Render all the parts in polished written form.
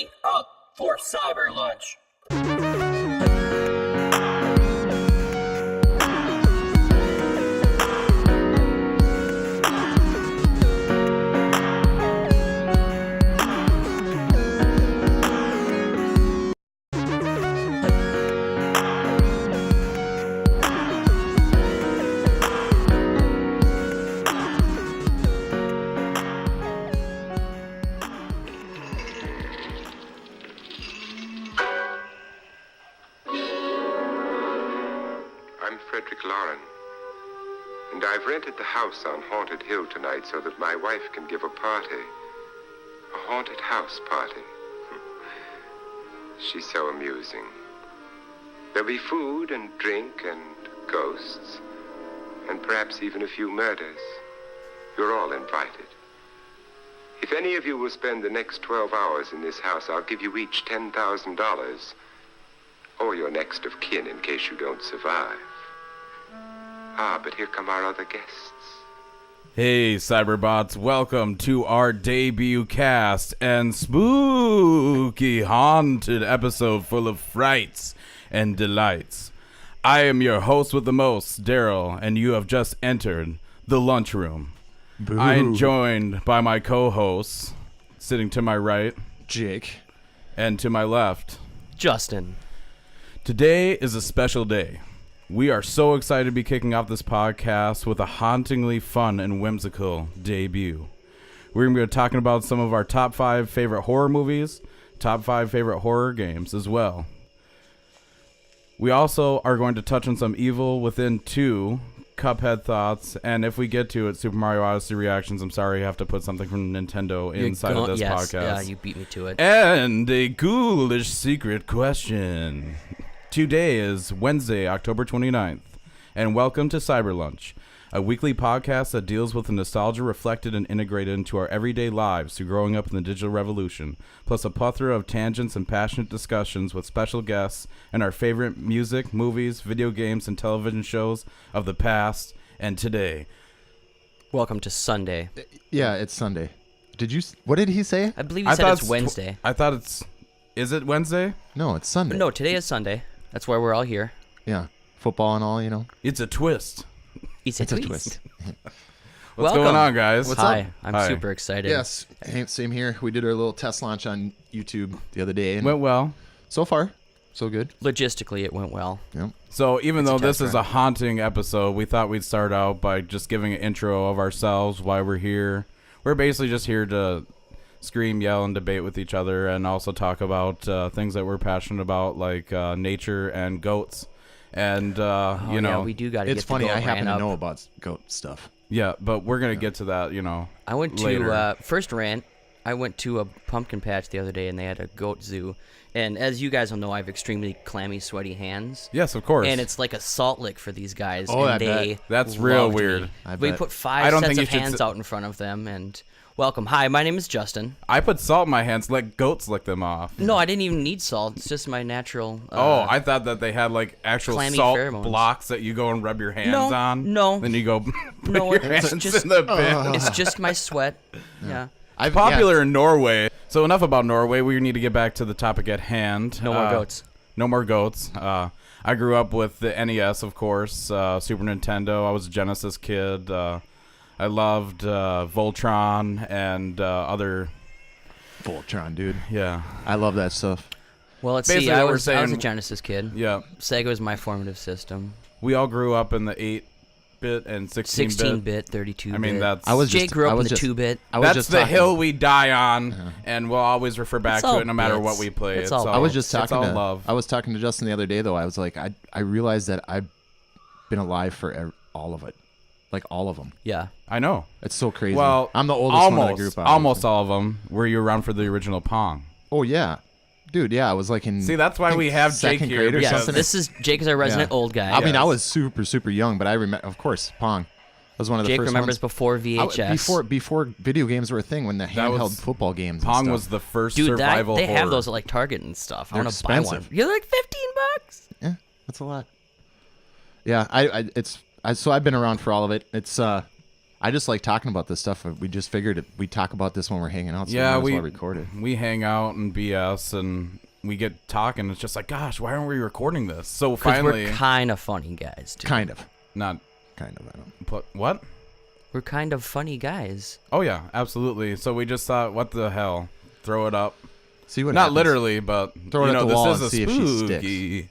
everybody up for Cyber Lunch. And I've rented the house on Haunted Hill tonight so that my wife can give a party. A haunted house party. She's so amusing. There'll be food and drink and ghosts, and perhaps even a few murders. You're all invited. If any of you will spend the next 12 hours in this house, I'll give you each $10,000, or your next of kin in case you don't survive. But here come our other guests. Hey, Cyberbots, welcome to our debut cast and spooky haunted episode full of frights and delights. I am your host with the most, Daryl, and you have just entered the lunchroom. Boo. I am joined by my co-hosts, sitting to my right, Jake, and to my left, Justin. Today is a special day. We are so excited to be kicking off this podcast with a hauntingly fun and whimsical debut. We're going to be talking about some of our top 5 favorite horror movies, top 5 favorite horror games as well. We also are going to touch on some Evil Within 2, Cuphead thoughts, and if we get to it, Super Mario Odyssey reactions. I'm sorry I have to put something from Nintendo inside of this podcast. Yeah, you beat me to it. And a ghoulish secret question. Today is Wednesday, October 29th, and welcome to Cyber Lunch, a weekly podcast that deals with the nostalgia reflected and integrated into our everyday lives through growing up in the digital revolution, plus a plethora of tangents and passionate discussions with special guests and our favorite music, movies, video games, and television shows of the past and today. Welcome to Sunday. Yeah, it's Sunday. What did he say? I believe he said it's Wednesday. Is it Wednesday? No, it's Sunday. No, today is Sunday. That's why we're all here. Yeah, football and all, you know. It's a twist. It's a twist. What's going on, guys? Hi, I'm super excited. Yes, same here. We did our little test launch on YouTube the other day. And went well. So far, so good. Logistically, it went well. Yep. So even though this is a haunting episode, we thought we'd start out by just giving an intro of ourselves, why we're here. We're basically just here to scream, yell, and debate with each other, and also talk about things that we're passionate about, like nature and goats. And you know, we do got to. It's funny. I happen to know about goat stuff. Yeah, but we're gonna get to that. You know, I went later. to first rant. I went to a pumpkin patch the other day, and they had a goat zoo. And as you guys will know, I have extremely clammy, sweaty hands. Yes, of course. And it's like a salt lick for these guys. Oh, and I they bet. That's real loved weird. me. I We bet. put 5 don't sets think of you should hands out in front of them, and welcome. Hi, my name is Justin. I put salt in my hands. Let goats lick them off. No, I didn't even need salt. It's just my natural. I thought that they had like actual clammy salt pheromones. blocks that you go and rub your hands on. No. Then you go put No, your it's hands just- in the bin. It's just my sweat. Yeah. Popular in Norway. So enough about Norway. We need to get back to the topic at hand. No more goats. No more goats. I grew up with the NES, of course, Super Nintendo. I was a Genesis kid. I loved Voltron and other... Voltron, dude. Yeah. I love that stuff. Well, let's Basically see. I what we're was a saying- Genesis kid. Yeah. Sega was my formative system. We all grew up in the 8-bit and 16-bit. 16-bit, 32-bit. I mean, that's... Jake grew up in the 2-bit. That's the hill we die on, and we'll always refer back It's to all it no matter bits. what we play. It's all I was just it's talking all to love. I was talking to Justin the other day, though. I was like, I realized that I've been alive for all of it, like all of them. Yeah. I know. It's so crazy. Well, I'm the oldest one of the group. Almost all of them. Were you around for the original Pong? Oh yeah, dude. Yeah, I was like in. See, that's why I think we have Jake second here, grade or because- Yeah, something. this is Jake is our resident old guy. I mean, I Yes. was super young, but I remember, of course, Pong. Was one of the Jake first remembers ones. before VHS. Before video games were a thing, when the handheld was- football games. Pong and stuff. was the first Dude, survival they horror. have those at like Target and stuff. I They're want to buy one. expensive. You're like $15. Yeah, that's a lot. Yeah, so I've been around for all of it. It's I just like talking about this stuff. We just figured we talk about this when we're hanging out. So Yeah, we might as well record it. we hang out and BS and we get talking. It's just like, gosh, why aren't we recording this? So Because finally, we're kind of funny guys, too. Kind of. not Kind of. I don't. what? We're kind of funny guys. Oh yeah, absolutely. So we just thought, what the hell? Throw it up. See what Not happens. literally, but Throw it at the wall this and is see a if she spooky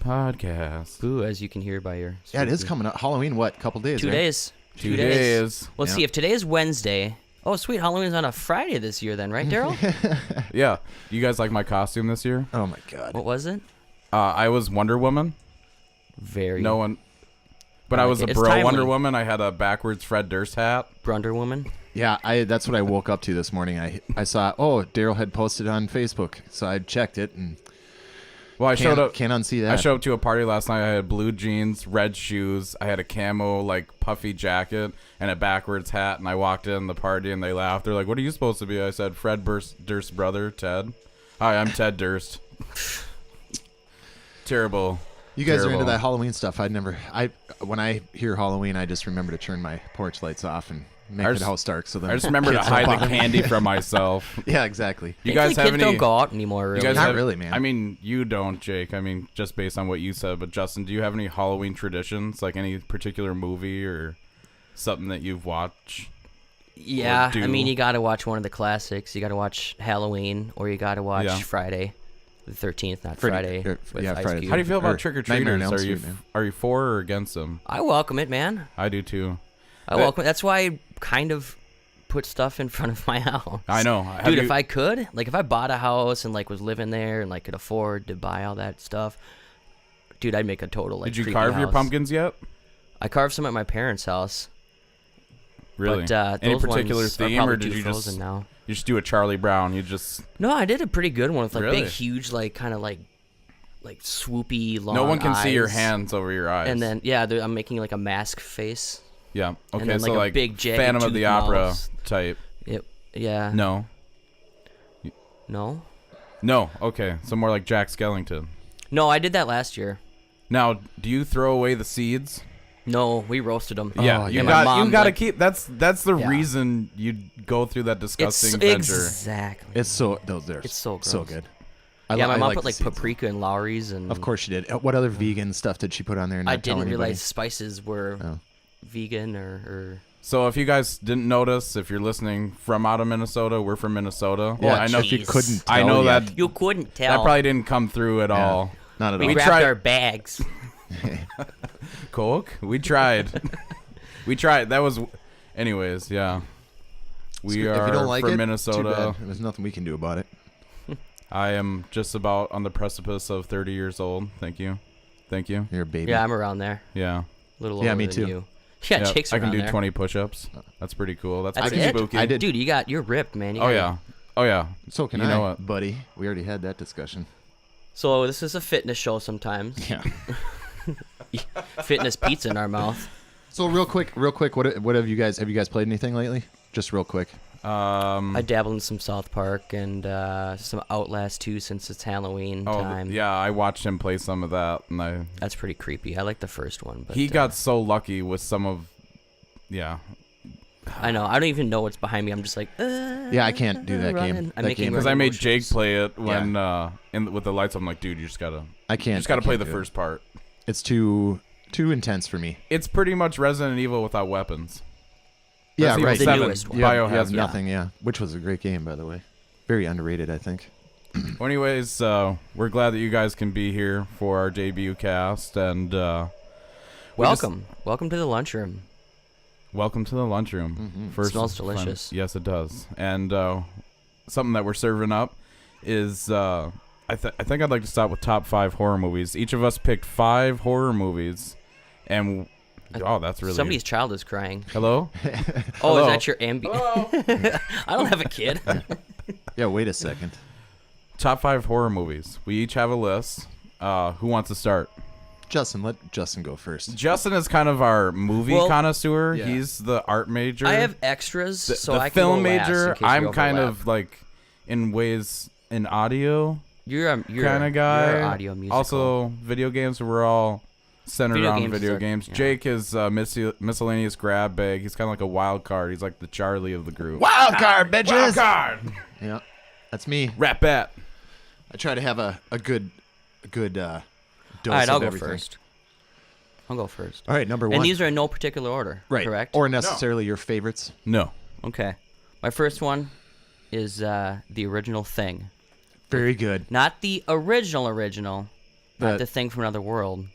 podcast. Boo, as you can hear by your... Yeah, it is spooky. coming up. Halloween, what? Couple days, 2 right? days. 2 days. Well, Yeah. see, if today is Wednesday... Oh, sweet. Halloween's on a Friday this year then, right, Daryl? Yeah. You guys like my costume this year? Oh, my God. What was it? I was Wonder Woman. Very... No one. But I I like was a it. It's bro timely. Wonder Woman. I had a backwards Fred Durst hat. Brunder Woman. Yeah, that's what I woke up to this morning. I saw, Daryl had posted on Facebook, so I checked it and Well, I showed up. can't unsee that. I showed up to a party last night. I had blue jeans, red shoes. I had a camo like puffy jacket and a backwards hat. And I walked in the party and they laughed. They're like, "What are you supposed to be?" I said, "Fred Durst's brother, Ted." Hi, I'm Ted Durst. Terrible. You guys are into Terrible. that Halloween stuff. When I hear Halloween, I just remember to turn my porch lights off and make I the just- house dark. So then I just remember to kids don't hide bother the me. candy from myself. Yeah, exactly. You guys Thankfully, have kids any? don't go out anymore, really. You guys Not have, really, man. I mean, you don't, Jake. I mean, just based on what you said. But Justin, do you have any Halloween traditions? Like any particular movie or something that you've watched? Yeah, do- I mean, you got to watch one of the classics. You got to watch Halloween, or you got to watch Yeah. Friday the 13th, not Friday- Friday. With yeah, Ice Friday. Cube. How do you feel about Or trick or Nightmare on treaters? Elm Are you Street, man. are you for or against them? I welcome it, man. I do too. I welcome it. That's why I kind of put stuff in front of my house. I know. Have Dude, you- if I could, like, if I bought a house and, like, was living there and, like, could afford to buy all that stuff, dude, I'd make a total, like, did you creepy carve your house. pumpkins yet? I carved some at my parents' house. Really? But Any those particular ones are theme, probably or did too you frozen just now. you just do a Charlie Brown? You just No, I did a pretty good one with, like, Really? big, huge, like, kind of, like swoopy, long no one can see your eyes. hands over your eyes. And then, yeah, I'm making, like, a mask face. yeah, okay, then, so like, a like big jagged Phantom of tooth the Opera mouth. type. Yeah. No, No? no, okay, so more like Jack Skellington. No, I did that last year. Now, do you throw away the seeds? No, we roasted them. Yeah, you And my got mom, you got to like, keep. That's the Yeah. reason you go through that disgusting It's venture. exactly. It's so those are It's so so gross. good. Yeah, my I mom like put the like seeds. paprika and Lowry's, and Of course she did. What other vegan stuff did she put on there? And I not tell didn't anybody? realize spices were Oh. vegan or. So if you guys didn't notice, if you're listening from out of Minnesota, we're from Minnesota. Yeah, I know. if you jeez. couldn't. I tell know yet. that You couldn't that tell. probably didn't come through at all. Not at we all. grabbed tried- our bags. Coke. We tried. We tried. That was, anyways. Yeah. We if are you don't like from it, Minnesota. Too bad. There's nothing we can do about it. I am just about on the precipice of 30 years old. Thank you. Thank you. You're a baby. Yeah, I'm around there. Yeah. A little Yeah, older me than too. You. Yeah, Yep, Jake's I around can do there. 20 push-ups. That's pretty cool. That's That's pretty it? spooky. I did. Dude, you're ripped, man. You Oh gotta- yeah. Oh yeah. So can You I, know what? buddy. We already had that discussion. So this is a fitness show sometimes. Yeah. Fitness pizza in our mouth. So real quick, what have you guys played anything lately? Just real quick. I dabbled in some South Park and some Outlast 2 since it's Halloween time. yeah. I watched him play some of that, and That's pretty creepy. I like the first one, but he got so lucky with some of. Yeah. I know. I don't even know what's behind me. I'm just like, Yeah, I can't do that running. game. I'm That making game- Because running I made motions. Jake play it when with the lights. I'm like, dude, you just gotta I can't play the do it. first part. It's too intense for me. It's pretty much Resident Evil without weapons. Yeah, Resident right. Evil The 7, newest one. You have Biohazard. nothing. Yeah, which was a great game, by the way. Very underrated, I think. Well, anyways, we're glad that you guys can be here for our debut cast, and Welcome to the lunchroom. welcome to the lunchroom. First, Smells friend- delicious. Yes, it does. And something that we're serving up is I think I'd like to start with top 5 horror movies. Each of us picked 5 horror movies, and that's really Somebody's child is crying. hello. Oh, Hello. is that your I don't have a kid. Yeah, wait a second. Top 5 horror movies. We each have a list. Who wants to start? Justin, let Justin go first. Justin is kind of our movie Well, connoisseur. yeah. He's the art major. I have extras, the, so the I can film go last major. in case you I'm kind overlap. of like in ways in audio you're kind of guy. You're audio musical. Also, video games. We're all centered Video around games video are- games. yeah. Jake is miscellaneous grab bag. He's kind of like a wild card. He's like the Charlie of the group. Wild card, bitches. Wild card. Yeah, that's me. Rat bat. I try to have a good dose All right, I'll of go everything. first. All right, number one. And these are in no particular order, right, correct? or necessarily your favorites. No. Okay. My first one is the original Thing. Very good. Not the original, not The- the Thing from Another World.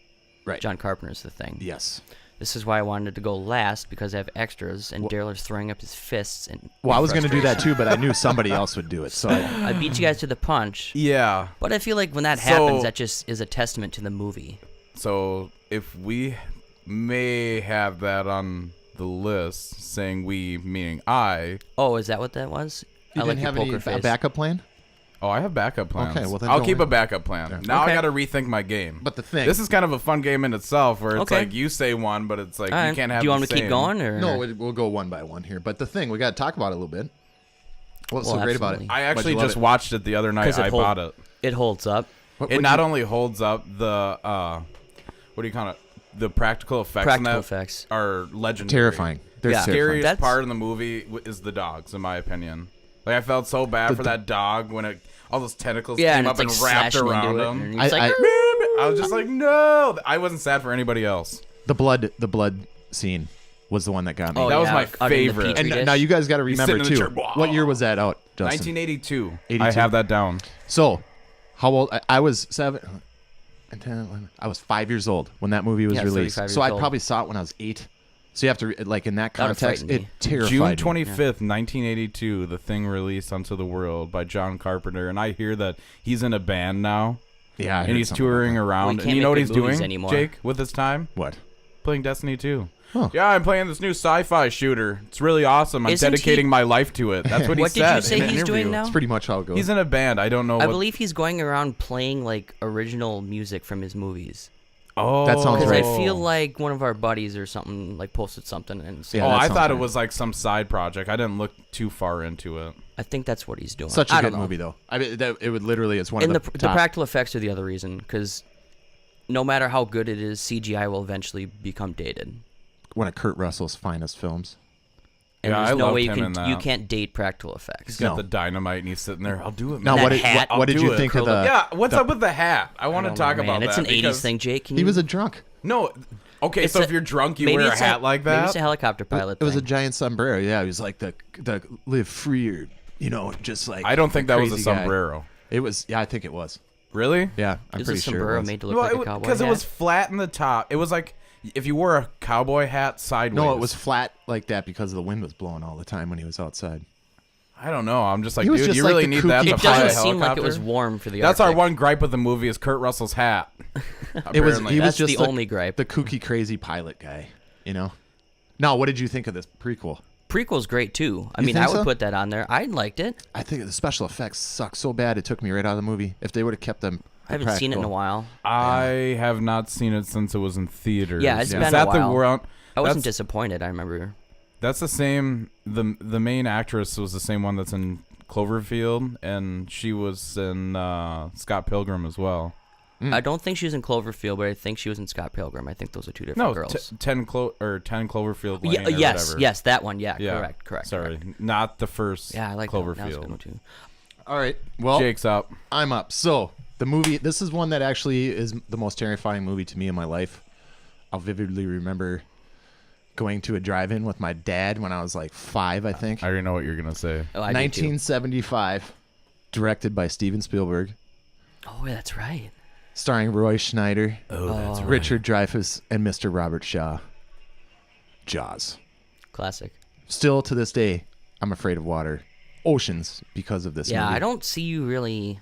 Right. John Carpenter's The Thing. Yes. This is why I wanted to go last, because I have extras, and Daryl is throwing up his fists. And Well, I was going to do that too, but I knew somebody else would do it. So I beat you guys to the punch. Yeah. But I feel like when that So- happens, that just is a testament to the movie. So if we may have that on the list, saying we meaning I. Oh, is that what that was? you I like didn't your have any poker face. backup plan? Oh, I have backup plans. Okay, well then I'll don't keep worry. a backup plan. Now Okay. I got to rethink my game. But the thing. This is kind of a fun game in itself, where it's Okay. like you say one, but it's like All you right. can't have. Do you want the me to keep same. going, or No, we'll go one by one here. But the thing, we got to talk about it a little bit. What's Well, so great about it? absolutely. I Why'd actually you love just it? watched it the other night. 'Cause I bought it. It holds up. It not only holds up the what do you call it? The practical effects. in Practical that effects. are legendary. Terrifying. They're Yeah. terrifying. Scariest That's- part of the movie is the dogs, in my opinion. Like I felt so bad for that dog when all those tentacles Yeah, came and up it's and like wrapped slashing around into it, him. and he's like, I was just like, no. I wasn't sad for anybody else. The blood scene was the one that got me. Oh, That was yeah, my out in the favorite. Petri and dish. now you guys got to He's remember sitting in too. the chair. What year was that out, Justin? 1982. 82? I have that down. So, how old? I was 7, and 10, 11. I was 5 years old when that movie was Yeah, released. 35 So years I old. probably saw it when I was 8. So you have to like in that That would've context, frightened it me. terrified June me. 25th, 1982, The Thing released onto the world by John Carpenter, and I hear that he's in a band now, Yeah, I and heard he's something about touring that. around. Well, he And can't you know make what he's good movies doing, anymore. Jake, with his time? What? Playing Destiny 2. Huh. Yeah, I'm playing this new sci-fi shooter. It's really awesome. I'm Isn't dedicating he- my life to it. That's what he What did said you say in an he's doing interview. now? That's pretty much how it goes. He's in a band. I don't know I what. believe he's going around playing like original music from his movies. Oh, That sounds Because right. I feel like one of our buddies or something like posted something, and so Yeah, Oh, that I sounds thought it right. was like some side project. I didn't look too far into it. I think that's what he's doing. Such a I good don't know. movie, though. I mean, it would literally. It's one And of the the top. practical effects are the other reason, because no matter how good it is, CGI will eventually become dated. One of Kurt Russell's finest films. And Yeah, there's I no loved way you him in can you that. can't date practical effects. He's got No. the dynamite and he's sitting there. I'll do it, Now, man. what That did, hat. I'll what did do you it. think of the? Yeah, what's up with the hat? I want to talk about It's that. an 80s because- thing, Jake. Can He you, was a drunk. No, okay, It's so a- if you're drunk, you maybe wear a it's hat like Maybe that? it's a helicopter pilot It was a thing. giant sombrero. Yeah, he was like the live free or just like. I don't think that was a crazy guy. sombrero. It was. Yeah, I think it was. Really? Yeah, I'm Is pretty a sure sombrero it was. made to look like a cowboy Because it hat? was flat in the top. It was like if you wore a cowboy hat sideways. No, it was flat like that because the wind was blowing all the time when he was outside. I don't know. I'm just like, He was dude, just you like really the need that kooky- to It fly a doesn't seem like it helicopter? was warm for the That's our Arctic. one gripe with the movie is Kurt Russell's hat. It was. Apparently. He was That's just the only gripe. The kooky, crazy pilot guy. Now, what did you think of this prequel? Prequel's great too. I You mean, think I would so? put that on there. I liked it. I think the special effects suck so bad it took me right out of the movie. If they would have kept them, I haven't seen it in a practical. while. I have not seen it since it was in theaters. Yeah, it's Is been a that the while. world? I wasn't that's, disappointed. I remember. that's the same. The main actress was the same one that's in Cloverfield, and she was in Scott Pilgrim as well. I don't think she was in Cloverfield, but I think she was in Scott Pilgrim. I think those are two different No, girls. 10 Cloverfield Lane. Yeah, or yes, whatever. yes, that one. Yeah, Yeah, correct. Sorry, correct. not the first. Yeah, I like that one. That was a good Cloverfield. one too. All right. Well, Jake's up. I'm up. So the movie. This is one that actually is the most terrifying movie to me in my life. I'll vividly remember going to a drive-in with my dad when I was like 5, I think. I already know what you're gonna say. Oh, I did too. 1975, directed by Steven Spielberg, Oh, yeah, that's right. starring Roy Schneider, Oh, that's Richard Dreyfuss, and Mr. Robert Shaw. Jaws. Classic. Still to this day, I'm afraid of water. Oceans because of this Yeah, movie. I don't see you really.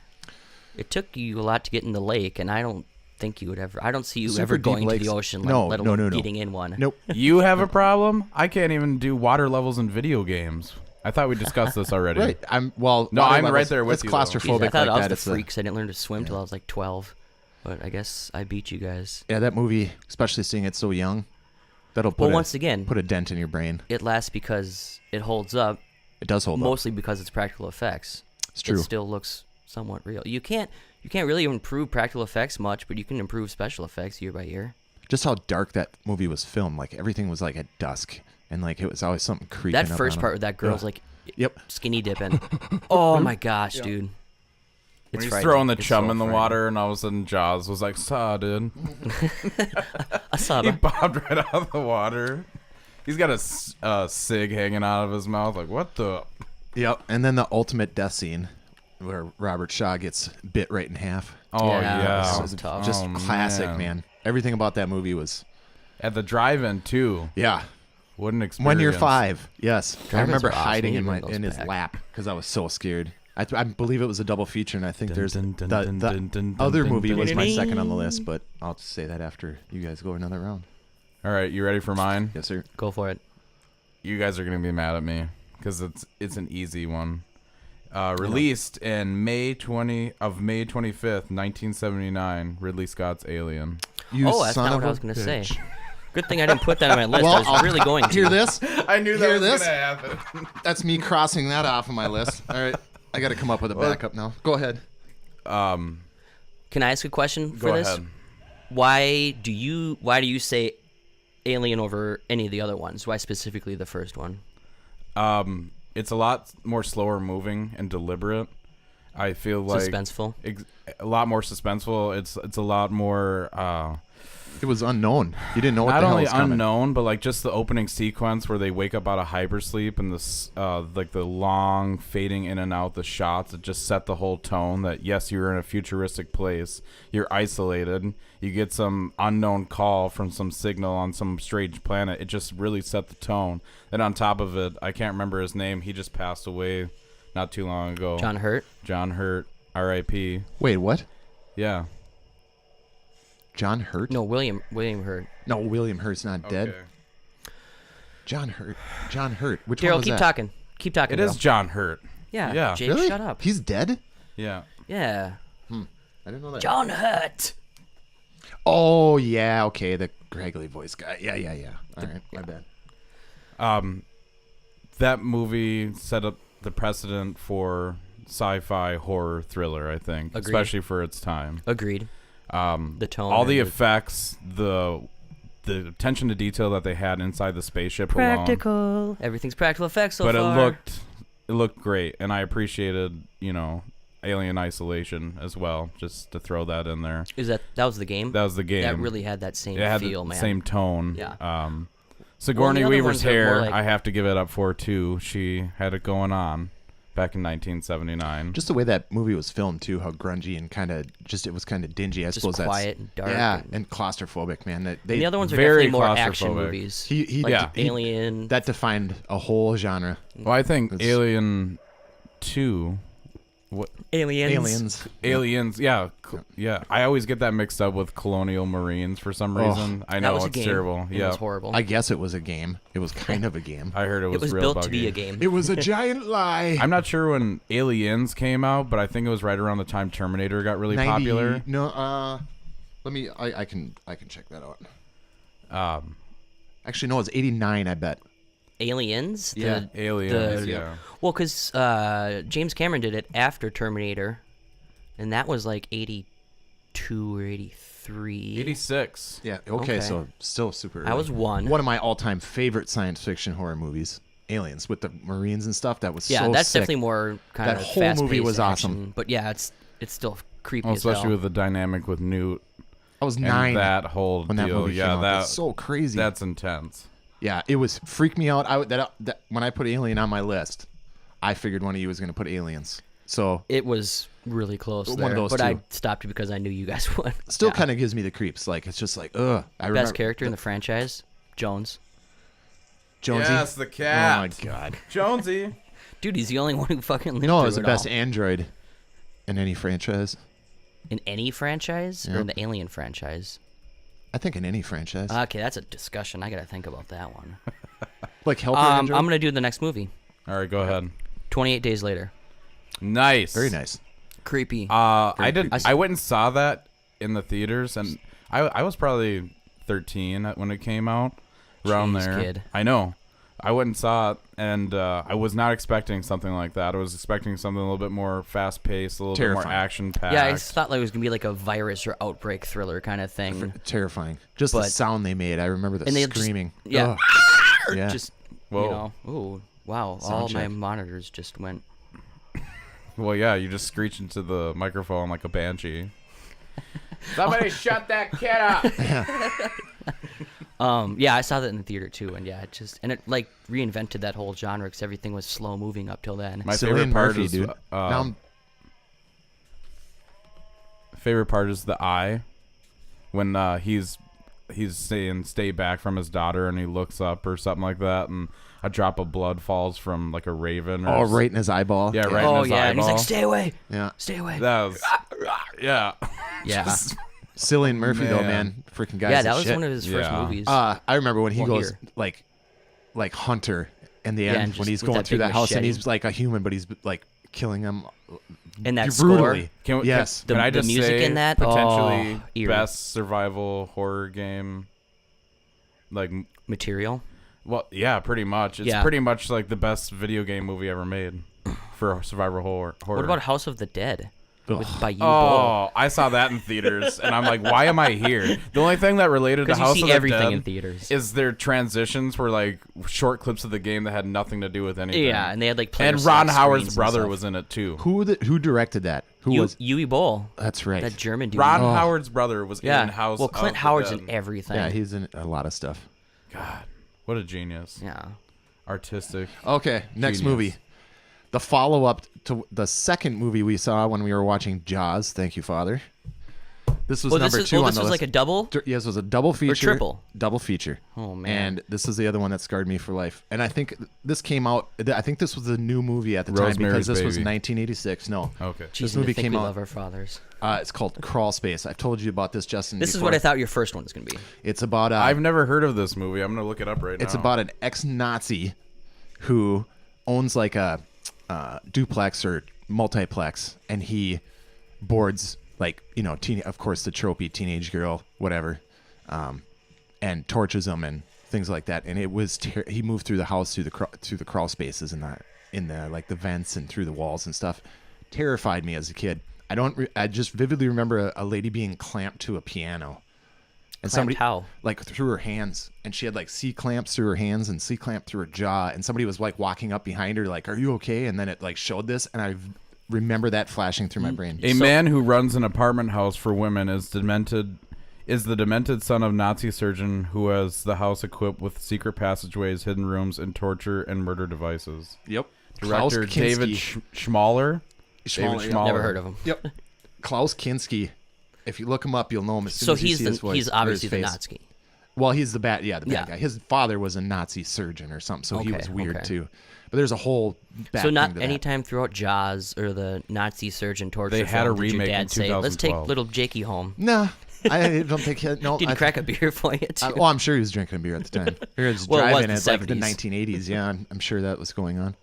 It took you a lot to get in the lake, and I don't think you would ever. I don't see you Super ever deep going to lakes. the ocean, No, let no, alone no, no. getting in one. Nope. You have a problem? I can't even do water levels in video games. I thought we discussed this already. Right. No, water I'm right levels- there with it's you, though. claustrophobic Jeez, I thought like I was that. the It's freaks. I didn't learn to swim till I was like 12, but I guess I beat you guys. yeah, that movie, especially seeing it so young, that'll Well, put once again, put a dent in your brain. it lasts because it holds up, It does hold up. mostly because it's practical effects. It's true. It still looks somewhat real. You can't really improve practical effects much, but you can improve special effects year by year. just how dark that movie was filmed. Like everything was like at dusk, and like it was always something creeping. That up first on part him. with that girl's Ugh. like Yep. skinny dipping. Oh my gosh, dude. When he's frightening. throwing the It's chum so in the frightening. water, and all of a sudden Jaws was like, "Saw, dude." I saw He that. bobbed right out of the water. He's got a cig hanging out of his mouth. Like, what the? Yep. And then the ultimate death scene, where Robert Shaw gets bit right in half. Oh Yeah, yeah, that It was was tough. just Oh, classic, man. Everything about that movie was, At the drive-in too. yeah. What an experience. When you're 5, yes. I Drive-ins remember are awesome. hiding We in need my to bring in those his back. lap because I was so scared. I believe it was a double feature, and I think there's dun, the dun, dun, dun, other dun, movie dun, was dun. my second on the list, but I'll say that after you guys go another round. All right, you ready for mine? Yes, sir. Go for it. You guys are gonna be mad at me because it's an easy one. Released in May 25th, 1979. Ridley Scott's Alien. You Oh, that's son not of what I a was gonna say. bitch. Good thing I didn't put that on my list. Well, I was really going to. Hear this? I knew that Hear was this? gonna happen. That's me crossing that off of my list. All right, I got to come up with a backup now. Go ahead. Can I ask a question for Go this? ahead. Why do you say Alien over any of the other ones? Why specifically the first one? It's a lot more slower moving and deliberate. I feel like Suspenseful. A lot more suspenseful. It's a lot more. It was unknown. You didn't know what Not the hell only was coming. unknown, but like just the opening sequence where they wake up out of hypersleep and this like the long fading in and out the shots. It just set the whole tone that yes, you're in a futuristic place. You're isolated. You get some unknown call from some signal on some strange planet. It just really set the tone. And on top of it, I can't remember his name. He just passed away not too long ago. John Hurt. John Hurt, R.I.P. Wait, what? Yeah. John Hurt? No, William Hurt. No, William Hurt's not dead. Okay. John Hurt. John Hurt. Which Daryl, one was keep that? talking. Keep talking. It is Daryl. John Hurt. Yeah. Yeah. Jake, Really? shut up. He's dead? Yeah. Yeah. I didn't know that. John Hurt. Oh, yeah. Okay, the Gregory voice guy. Yeah. All right, my bad. That movie set up the precedent for sci-fi horror thriller, I think, Agreed. especially for its time. Agreed. The tone. All the and effects, the attention to detail that they had inside the spaceship alone. practical. Everything's practical effects so But far. it looked great, and I appreciated, Alien Isolation as well, just to throw that in there. That was the game? That was the game. That really had that same It had feel, the man. same tone. Yeah. Sigourney other Weaver's ones are more hair, like- I have to give it up for too. She had it going on back in 1979. Just the way that movie was filmed, too, how grungy and it was kind of dingy. I Just suppose quiet and dark. Yeah, and- and claustrophobic, man. and the other ones are very definitely more action claustrophobic. movies. He like yeah. Alien. that defined a whole genre. Well, I think It's- Alien 2, Aliens. Aliens, yeah. I always get that mixed up with Colonial Marines for some reason. I That know was a it's game. terrible. It Yeah, was horrible. I guess it was a game. It was kind of a game. I heard it was, it was real built buggy. to be a game. It was a giant lie. I'm not sure when Aliens came out, but I think it was right around the time Terminator got really 90 popular. No, let me. I can check that out. Actually, no, it's 89. I bet. Aliens? Yeah, Aliens, yeah. Well, because James Cameron did it after Terminator, and that was like 82 or 83. 86. Yeah. Okay, Okay. so still super. I early. was one. One of my all-time favorite science fiction horror movies, Aliens, with the Marines and stuff. That was Yeah, so that's sick. definitely more kind That of whole movie fast-paced was action, awesome. But yeah, it's still creepy Well, as hell. especially with the dynamic with Newt I was and 9 that whole when that deal. movie Yeah, came out. That's so crazy. That's intense. Yeah, it was freaked me out. That when I put Alien on my list, I figured one of you was going to put Aliens. So It was really close One there, of those but two. I stopped because I knew you guys would. still Yeah. kind of gives me the creeps. Like it's just like ugh. I remember Best character in the franchise, Jones. Jonesy. Yes, the Oh cat. my god. Jonesy. Dude, he's the only one who fucking lived You know, it through was the it best all. android in any franchise. In any franchise Yeah. or in the Alien franchise? I think in any franchise. Okay, that's a discussion. I gotta think about that one. Like Helper I'm Android. gonna do the next movie. All right, go ahead. 28 Days Later. Nice. Very nice. Creepy. I did. creepy. I went and saw that in the theaters, and I was probably 13 when it came out. Around Jeez, there. kid. I know. I went and saw it, and I was not expecting something like that. I was expecting something a little bit more fast-paced, a little bit more Terrifying. action-packed. Yeah, I thought like it was gonna be like a virus or outbreak thriller kind of thing. Terrifying. Just the But- sound they made. I remember the And they just- screaming. yeah. Ugh. Yeah. Just Whoa. ooh, wow! Sound All my check. monitors just went. Well, yeah, you just screech into the microphone like a banshee. Somebody shut that kid up! Yeah, I saw that in the theater too, and it like reinvented that whole genre because everything was slow moving up till then. My Cillian favorite part Murphy, is dude. Now I'm- favorite part is the eye when he's saying stay back from his daughter and he looks up or something like that and a drop of blood falls from like a raven or right in his eyeball. Yeah, right. Oh in his yeah, and he's like, eyeball. "Stay away, Yeah. stay away." That was yeah. Yeah, Cillian Murphy, though, Man. man. Freaking guys. yeah, that was one of his first Yeah. movies. I remember when he Well, goes here. like Hunter in the Yeah, end and when just he's with going that through big that house and machete. he's like a human, but he's like killing him and that brutally. score, Yes. Can I the just music say in that, potentially eerie. best survival horror game? Like, material. well, yeah, pretty much. It's Yeah. pretty much like the best video game movie ever made for survival horror. What about House of the Dead? By Uwe Boll? Oh, I saw that in theaters, and I'm like, why am I here? The only thing that related to 'Cause you House see of the everything Dead in theaters. is their transitions were like short clips of the game that had nothing to do with anything. Yeah, and they had like player and Ron select Howard's screens and brother stuff. was in it too. Who directed that? Who was? Uwe Boll, That's right. that German dude. Ron Howard's brother was yeah. in House. Well, Clint of the Howard's Dead. in everything. Yeah, he's in a lot of stuff. God, what a genius! Yeah. Artistic. Okay, next Genius. movie. The follow-up to the second movie we saw when we were watching Jaws. Thank you, Father. This was number two on this the was list. like a double. Yes, it was a double feature. triple? Double feature. Oh, man. And this is the other one that scarred me for life. And I think this came out. I think this was a new movie at the time because Rosemary's this was Baby. 1986. No. Okay. Jeez, This and to movie think came we out- love our fathers. It's called Crawl Space. I've told you about this, Justin. This is before. what I thought your first one was gonna be. It's about. I've never heard of this movie. I'm gonna look it up right now. It's about an ex-Nazi who owns like a duplex or multiplex, and he boards like of course the tropey teenage girl, whatever, and tortures them and things like that. And it was he moved through the house through the crawl spaces and in the like the vents and through the walls and stuff. Terrified me as a kid. I just vividly remember a lady being clamped to a piano. And somebody how? like through her hands, and she had like C clamps through her hands and C clamp through her jaw, and somebody was like walking up behind her like, "Are you okay?" And then it like showed this, and I remember that flashing through my brain. A man who runs an apartment house for women is the demented son of Nazi surgeon who has the house equipped with secret passageways, hidden rooms, and torture and murder devices. Yep. Director Klaus David Kinski. Schmaler. Schmaler, David yeah. Schmaler. Never heard of him. Yep. Klaus Kinski. If you look him up, you'll know him as soon So as you see his voice. he's or obviously his the face. Nazi. Well, he's the bad Yeah. guy. His father was a Nazi surgeon or something, so he Okay, was weird okay. too. But there's a whole back So thing not to that. anytime throughout Jaws or the Nazi surgeon torture They had a film did your remake in dad say, "Let's take 2012. little Jakey home." No, I don't think no. Did I he crack a beer for you too? Oh, I'm sure he was drinking a beer at the time. He was Well, it was driving the at like the 70s. 1980s. Yeah, I'm sure that was going on.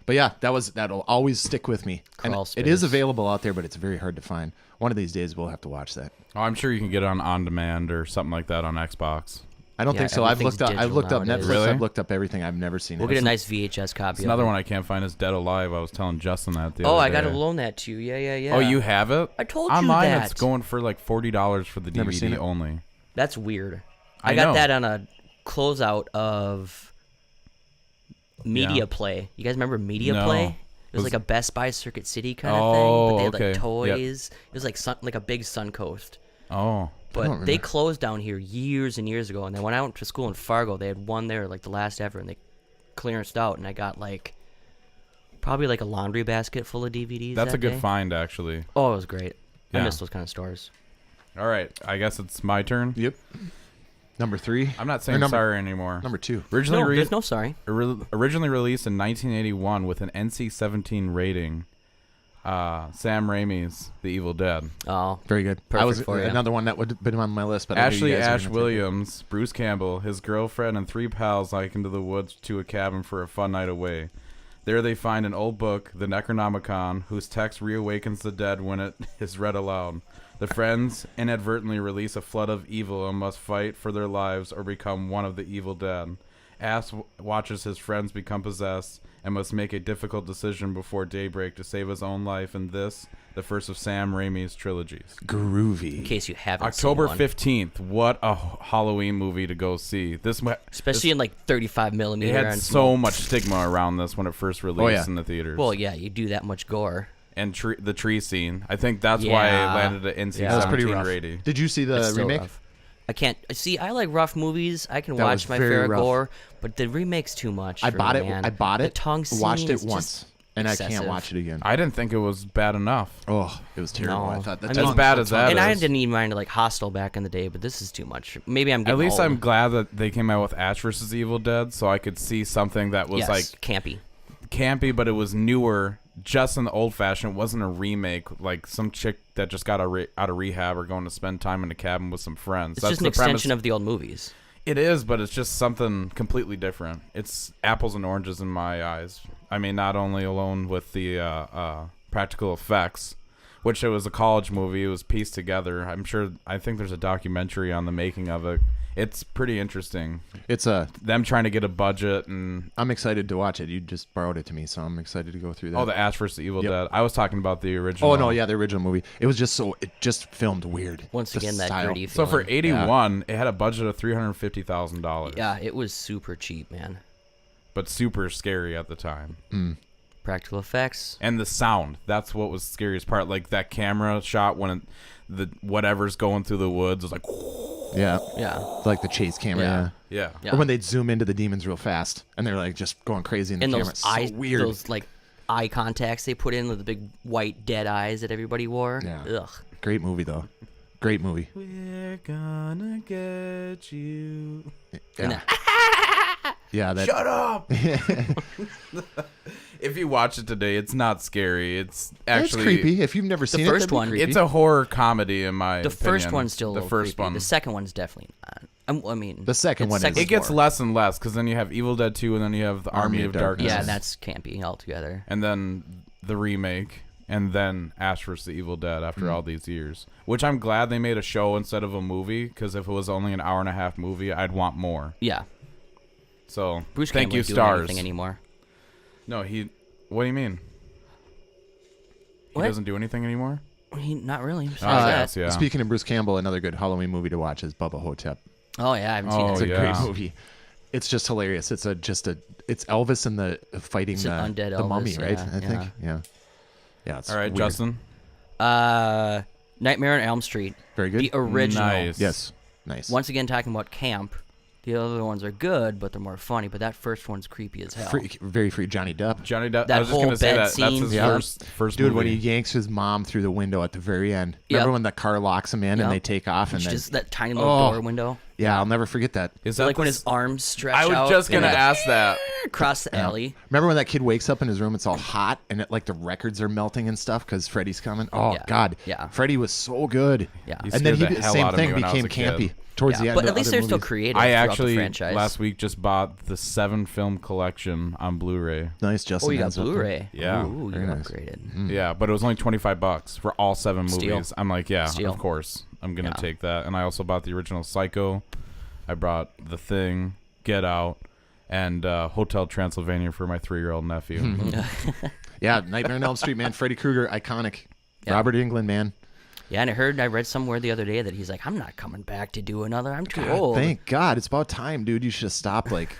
But yeah, that'll always stick with me. And Crawl it is Space. available out there, but it's very hard to find. One of these days we'll have to watch that. Oh, I'm sure you can get it on demand or something like that on Xbox. I don't Yeah, think so. I've everything's looked up digital Netflix. nowadays. Really? I've looked up everything. I've never seen We'll it. get a nice VHS copy. It's of another it. one I can't find is Dead Alive. I was telling Justin that the Oh, other I day. gotta loan that to you. Yeah. Oh, you have it? I told you Online, that. it's going for like $40 for the Never seen DVD it. only. That's weird. I I got know. that on a closeout of Media Yeah. Play. You guys remember Media No. Play? It was Was- like a Best Buy Circuit City kind of Oh, thing, but they had okay. like Yep. toys. It was like like a big Suncoast. Oh. But don't they remember. closed down here years and years ago, and then when I went to school in Fargo, they had one there, like the last ever, and they clearanced out, and I got like probably like a laundry basket full of DVDs. That's that a good day. find, actually. Oh, it was great. I Yeah. miss those kind of stores. All right. I guess it's my turn. Yep. Number 3. I'm not Or saying number, sorry anymore. Number 2. Originally, No, there's no sorry. originally released in 1981 with an NC-17 rating. Sam Raimi's The Evil Dead. Oh, Very good. Perfect I was for you. another one that would have been on my list, but I knew Ashley you guys were Ash gonna take it. Williams, Bruce Campbell, his girlfriend, and 3 pals hike into the woods to a cabin for a fun night away. There they find an old book, the Necronomicon, whose text reawakens the dead when it is read aloud. The friends inadvertently release a flood of evil and must fight for their lives or become one of the evil dead. Ash watches his friends become possessed and must make a difficult decision before daybreak to save his own life in this, the first of Sam Raimi's trilogies. Groovy. In case you haven't October seen one. 15th. What a Halloween movie to go see. Especially in like 35 millimeter. It had and so much stigma around this when it first released in the theaters. Well, yeah, you do that much gore. And the tree scene. I think that's why it landed at NC-17 That was pretty rough. rating. Did you see It's the still remake? rough. I can't see. I like rough movies. I can That watch was my very fair rough. gore, but the remake's too much. I for bought me, it. Man. I bought The it. tongue scene Watched is it once, just and I excessive. can't watch it again. I didn't think it was bad enough. Oh, it was terrible. No. I thought I that mean- As bad as that And I is. didn't even mind like Hostel back in the day, but this is too much. Maybe I'm getting At least old. I'm glad that they came out with Ash vs. Evil Dead, so I could see something that was yes, like campy. campy, but it was newer, just in the old fashioned. It wasn't a remake, like some chick that just got out of rehab or going to spend time in a cabin with some friends. It's That's just an the premise. extension of the old movies. It is, but it's just something completely different. It's apples and oranges in my eyes. I mean, not only alone with the practical effects, which it was a college movie. It was pieced together. I think there's a documentary on the making of it. It's pretty interesting. It's Them trying to get a budget and I'm excited to watch it. You just borrowed it to me, so I'm excited to go through that. the Ash vs. Evil Yep. Dead. I was talking about the original. Oh no, yeah, the original movie. It was just it just filmed weird. Once The again, that style. gritty So feeling. for 81, it had a budget of $350,000. Yeah, it was super cheap, man. But super scary at the time. Practical effects. And the sound, that's what was the scariest part. Like that camera shot when the whatever's going through the woods was like, Yeah, Yeah. like the chase camera. Yeah. yeah. Yeah. Or when they'd zoom into the demons real fast, and they're like just going crazy in the And camera. those It's so eyes, weird. those like eye contacts they put in with the big white dead eyes that everybody wore. Yeah. Ugh. Great movie though. Great movie. We're gonna get you. Yeah. Yeah. That. Shut up. If you watch it today, it's not scary. It's It's actually creepy. If you've never seen it, first that'd be one- creepy. It's a horror comedy in my The first opinion. one's still a the little first creepy. one. The second one's definitely not. I mean, The second it's one is- It gets more. less and less because then you have Evil Dead 2 and then you have the Army of Darkness. yeah, that's campy altogether. And then the remake and then Ash vs. the Evil Dead after all these years. Which I'm glad they made a show instead of a movie because if it was only an hour and a half movie, I'd want more. Yeah. So Bruce thank can't you, really do stars. anything anymore. No, what do you mean? He What? doesn't do anything anymore? Not really. Oh, Besides yes, yeah. Speaking of Bruce Campbell, another good Halloween movie to watch is Bubba Hotep. that. Oh yeah, I haven't seen Oh, it. It's a yeah. great movie. It's just hilarious. It's it's Elvis and the fighting It's an the undead mummy, Elvis, right? yeah, I think. Yeah. Yeah. It's All right, weird. Justin. Nightmare on Elm Street. Very good. The original. Nice. Yes. Nice. Once again, talking about camp. The other ones are good, but they're more funny. But that first one's creepy as hell. Very free Johnny Depp. Johnny Depp. That I was just whole gonna say bed that. That's scene. his Yeah. first Dude, movie. when he yanks his mom through the window at the very end. Yep. Remember when the car locks him in Yep. and they take off and It's then just that tiny little Oh. door window. yeah, I'll never forget that. Is that Like when the his arms stretch I was out. just gonna and ask that. across the alley. Remember when that kid wakes up in his room? It's all hot and like the records are melting and stuff because Freddy's coming. Oh Yeah. God, Yeah. Freddy was so good. Yeah. You and then scared he the hell same out of me thing when I was became a kid. campy towards the Yeah, end. but of at least other they're still movies. creative I throughout the actually franchise. last week just bought the 7-film collection on Blu-ray. Nice, Justin. Oh, you got has up there. Blu-ray. Yeah. Ooh, Very you nice. upgraded. Yeah, but it was only $25 for all 7 Steal. movies. I'm like, yeah, Steal. of course, I'm gonna Yeah. take that. And I also bought the original Psycho. I brought The Thing, Get Out, and Hotel Transylvania for my 3-year-old nephew. Yeah, Nightmare on Elm Street, man. Freddy Krueger, iconic. Yeah. Robert Englund, man. Yeah, and I read somewhere the other day that he's like, I'm not coming back to do another. I'm too God, old. thank God. It's about time, dude. You should have stopped like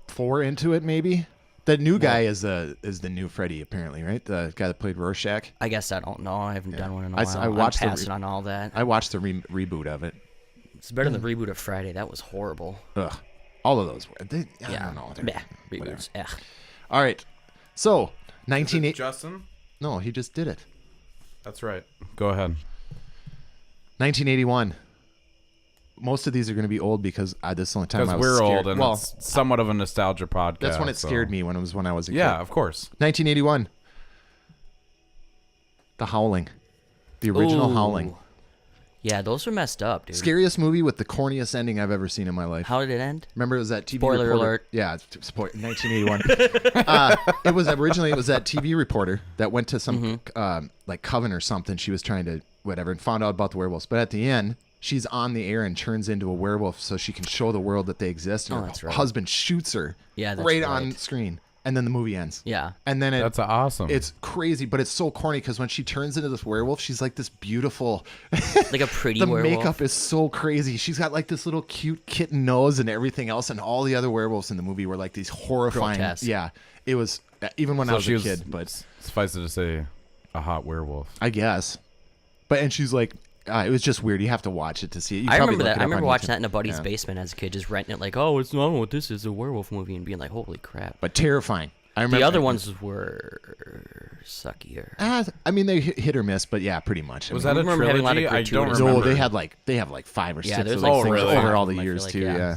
4 into it, maybe. The new guy is the new Freddy, apparently, right? The guy that played Rorschach. I guess I don't know. I haven't done one in a I- while. I watched the I'm passing on all that. I watched the reboot of it. It's better than the reboot of Friday. That was horrible. Ugh. All of those were. I Yeah. don't know. They're- Bah, whatever. reboots. Ugh. All right. So, 1980. Justin, No, he just did it. that's right. Go ahead. 1981. Most of these are going to be old because this is the only time Because I was we're scared. old and well, it's somewhat of a nostalgia podcast. that's when it so- scared me when I was a kid. Yeah, of course. 1981. The Howling. The original Ooh. Howling. Yeah, those were messed up, dude. Scariest movie with the corniest ending I've ever seen in my life. How did it end? Remember, it was that TV Spoiler reporter. alert. Yeah, 1981. It was that TV reporter that went to some like coven or something. She was trying to whatever and found out about the werewolves. But at the end, she's on the air and turns into a werewolf so she can show the world that they exist. And her that's right. husband shoots her Yeah, that's right right. on screen. And then the movie ends. Yeah. And then That's awesome. It's crazy, but it's so corny because when she turns into this werewolf, she's like this beautiful. Like a pretty the werewolf. makeup is so crazy. She's got like this little cute kitten nose and everything else, and all the other werewolves in the movie were like these horrifying. Grotesque. Yeah, it was even when I was she a kid, but suffice it to say, a hot werewolf. I guess. But and she's like, it was just weird. You have to watch it to see it. You I probably remember look that. it I up remember on watching YouTube. that in a buddy's Yeah. basement as a kid, just renting it like, oh, it's not what this is, a werewolf movie, and being like, holy crap. But terrifying. I remember The other ones were suckier. I mean, they hit or miss, but yeah, pretty much. Was I that mean, a remember having a lot of trilogy? I don't gratuitous- remember. No, they have like 5 or 6 there's of like those six things or over seven all the of them, I years feel too. like, Yeah.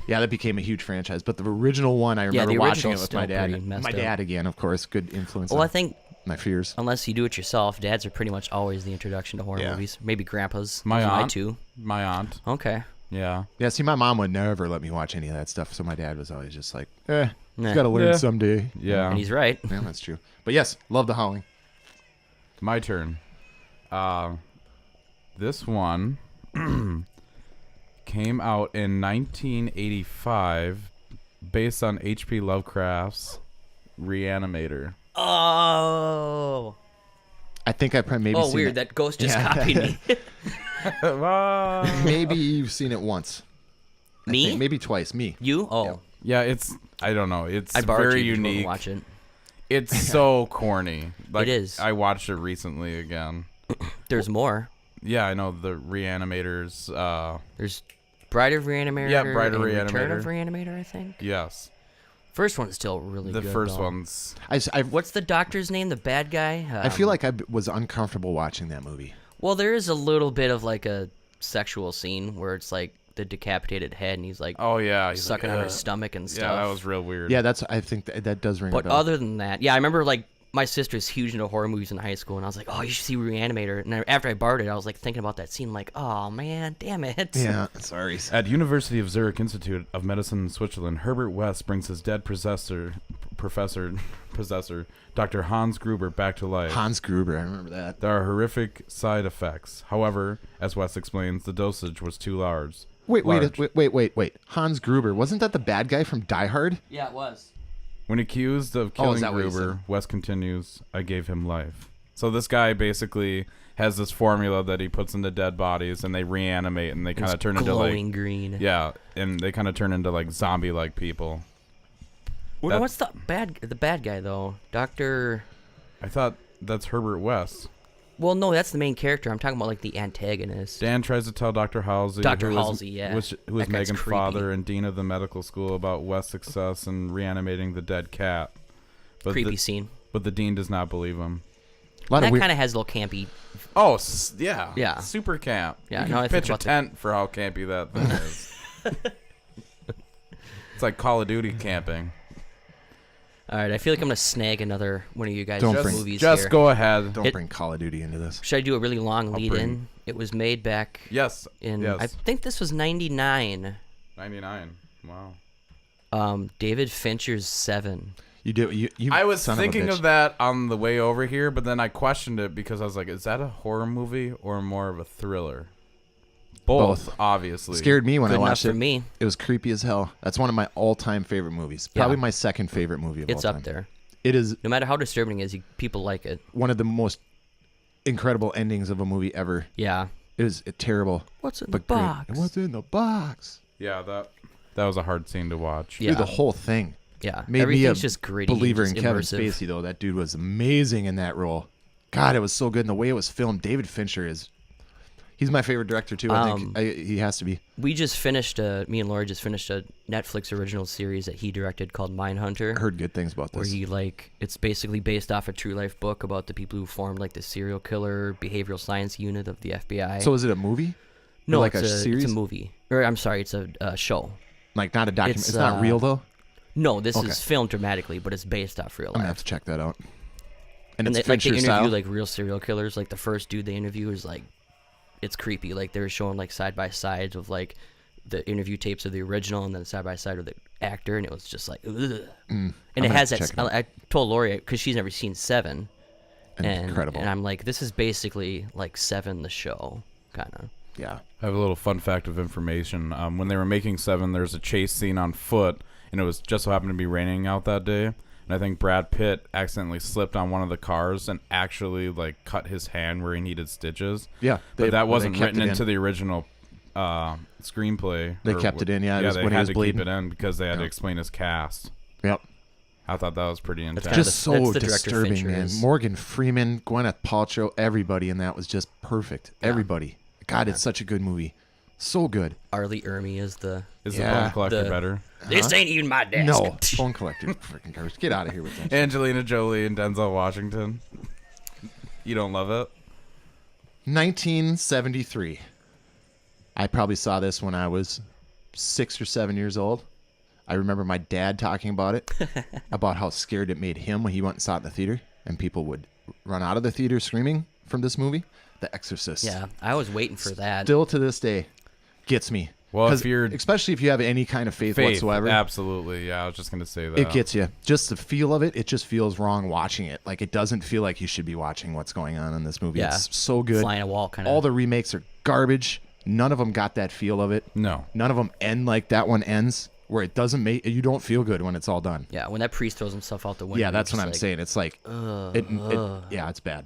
Yeah, that became a huge franchise. But the original one, I remember the watching it original's with my still dad. pretty messed My up. dad again, of course, good influence. Well, on I think my fears. unless you do it yourself, dads are pretty much always the introduction to horror Yeah. movies. Maybe grandpas. My Those are aunt. My too. My aunt. Okay. Yeah. Yeah, see, my mom would never let me watch any of that stuff, so my dad was always just like, Nah. you got to learn Yeah. someday. Yeah. And he's right. Yeah, that's true. But yes, love The Howling. My turn. This one came out in 1985 based on H.P. Lovecraft's Reanimator. Oh. I think I probably maybe Oh, seen weird. it. That ghost just Yeah. copied me. Maybe you've seen it once. I Me? think. Maybe twice. Me. You? Oh. Yeah, it's I don't know. It's I borrowed very you to unique. watch it. It's so corny. Like, It is. I watched it recently again. There's more. Yeah, I know the Reanimators. There's Bride of Reanimator. Yeah, Bride of and Return Reanimator. of Reanimator, I think. Yes, First one's still really the good. first though. one's. What's the doctor's name? The bad guy? I feel like I was uncomfortable watching that movie. Well, there is a little bit of like a sexual scene where it's like the decapitated head and he's like Oh yeah, he's sucking like, on her "Ugh." stomach and stuff. Yeah, that was real weird. Yeah, I think that does ring a But bell. other than that, yeah, I remember like my sister's huge into horror movies in high school, and I was like, oh, you should see Reanimator. And after I borrowed it, I was like thinking about that scene, like, oh man, damn it. Yeah, sorry. At University of Zurich Institute of Medicine in Switzerland, Herbert West brings his dead professor, Dr. Hans Gruber, back to life. Hans Gruber, I remember that. There are horrific side effects. However, as West explains, the dosage was too large. Wait. Hans Gruber, wasn't that the bad guy from Die Hard? Yeah, it was. When accused of Oh, killing is that what he Gruber, West continues, I gave him life. So this guy basically has this formula that he puts into dead bodies, and they reanimate, and they kind of turn into glowing like green. yeah, and they kind of turn into like zombie-like people. Well, what's the bad guy though? Doctor. I thought that's Herbert West. Well, no, that's the main character. I'm talking about like the antagonist. Dan tries to tell Dr. Halsey, Dr. who is- Halsey, yeah. who is That guy's Megan's creepy. father and dean of the medical school, about West's success in reanimating the dead cat. But Creepy scene. But the dean does not believe him. A lot That of weird. kind of has a little campy. Oh, yeah. Yeah. Super camp. Yeah, You now I can think pitch a about tent for how campy that thing is. It's like Call of Duty camping. All right, I feel like I'm gonna snag another one of you guys' Don't bring- movies Just here. go ahead. Don't It- bring Call of Duty into this. Should I do a really long lead bring- in? It was made back Yes. in yes. I think this was 99. 99. Wow. David Fincher's Seven. You do. You I was son thinking of, a of bitch. that on the way over here, but then I questioned it because I was like, is that a horror movie or more of a thriller? Both. Obviously. Scared me when Good I enough watched for it. me. It was creepy as hell. That's one of my all-time favorite movies. Yeah. Probably my second favorite movie of It's all up time. there. It is No matter how disturbing it is, people like it. one of the most incredible endings of a movie ever. Yeah. It is terrible. What's in but the great. box? And what's in the box? Yeah, that was a hard scene to watch. Yeah. Dude, the whole thing. Yeah. Made me a Everything's just gritty. believer in just Kevin immersive. Spacey, though. That dude was amazing in that role. God, it was so good. And the way it was filmed, David Fincher he's my favorite director, too. I think he has to be. We just finished, me and Laura just finished a Netflix original series that he directed called Mindhunter. I heard good things about Where this. he it's basically based off a true life book about the people who formed like the serial killer behavioral science unit of the FBI. So is it a movie? no, like it's a series? It's a movie. Or I'm sorry, it's a show. Like not a document. It's, It's not real, though? No, this Okay. is filmed dramatically, but it's based off real I'm going to have life. to check that out. And And it's they Fincher interview style? like real serial killers. Like the first dude they interview is like, it's creepy. Like they're showing like side by sides of like the interview tapes of the original and then side by side of the actor, and it was just like, ugh. And I'm it gonna has have to that. check it out. I told Lori because she's never seen Seven, and Incredible. And I'm like, this is basically like Seven, the show, kind of. Yeah. I have a little fun fact of information. When they were making Seven, there's a chase scene on foot, and it was just so happened to be raining out that day. And I think Brad Pitt accidentally slipped on one of the cars and actually like cut his hand where he needed stitches. Yeah, but that wasn't kept written it into in. the original screenplay. They kept it in, yeah, it was they when he had was to bleeding. keep it in because they had to Yeah. explain his cast. Yep. I thought that was pretty intense. kind of Just that's so the director disturbing, Fincher man. is. Morgan Freeman, Gwyneth Paltrow, everybody in that was just perfect. Everybody. God, it's such a good movie. So good. Arlie Ermy is the. Is Yeah. the Bone Collector The- better? This ain't even my desk. No, Bone Collector, freaking garbage. Get out of here with that. Angelina Jolie and Denzel Washington. You don't love it? 1973. I probably saw this when I was 6 or 7 years old. I remember my dad talking about it, about how scared it made him when he went and saw it in the theater, and people would run out of the theater screaming from this movie, The Exorcist. Yeah, I was waiting for that. Still to this day, gets me. Well, 'Cause if you're especially if you have any kind of faith whatsoever, absolutely. Yeah, I was just gonna say that. it gets you. Just the feel of it, it just feels wrong watching it. Like it doesn't feel like you should be watching what's going on in this movie. Yeah. It's so good. Flying a wall kind of. All the remakes are garbage. None of them got that feel of it. No. None of them end like that one ends, where it doesn't make you don't feel good when it's all done. Yeah, when that priest throws himself out the window. Yeah, that's you're what I'm just saying. It's like, yeah, it's bad.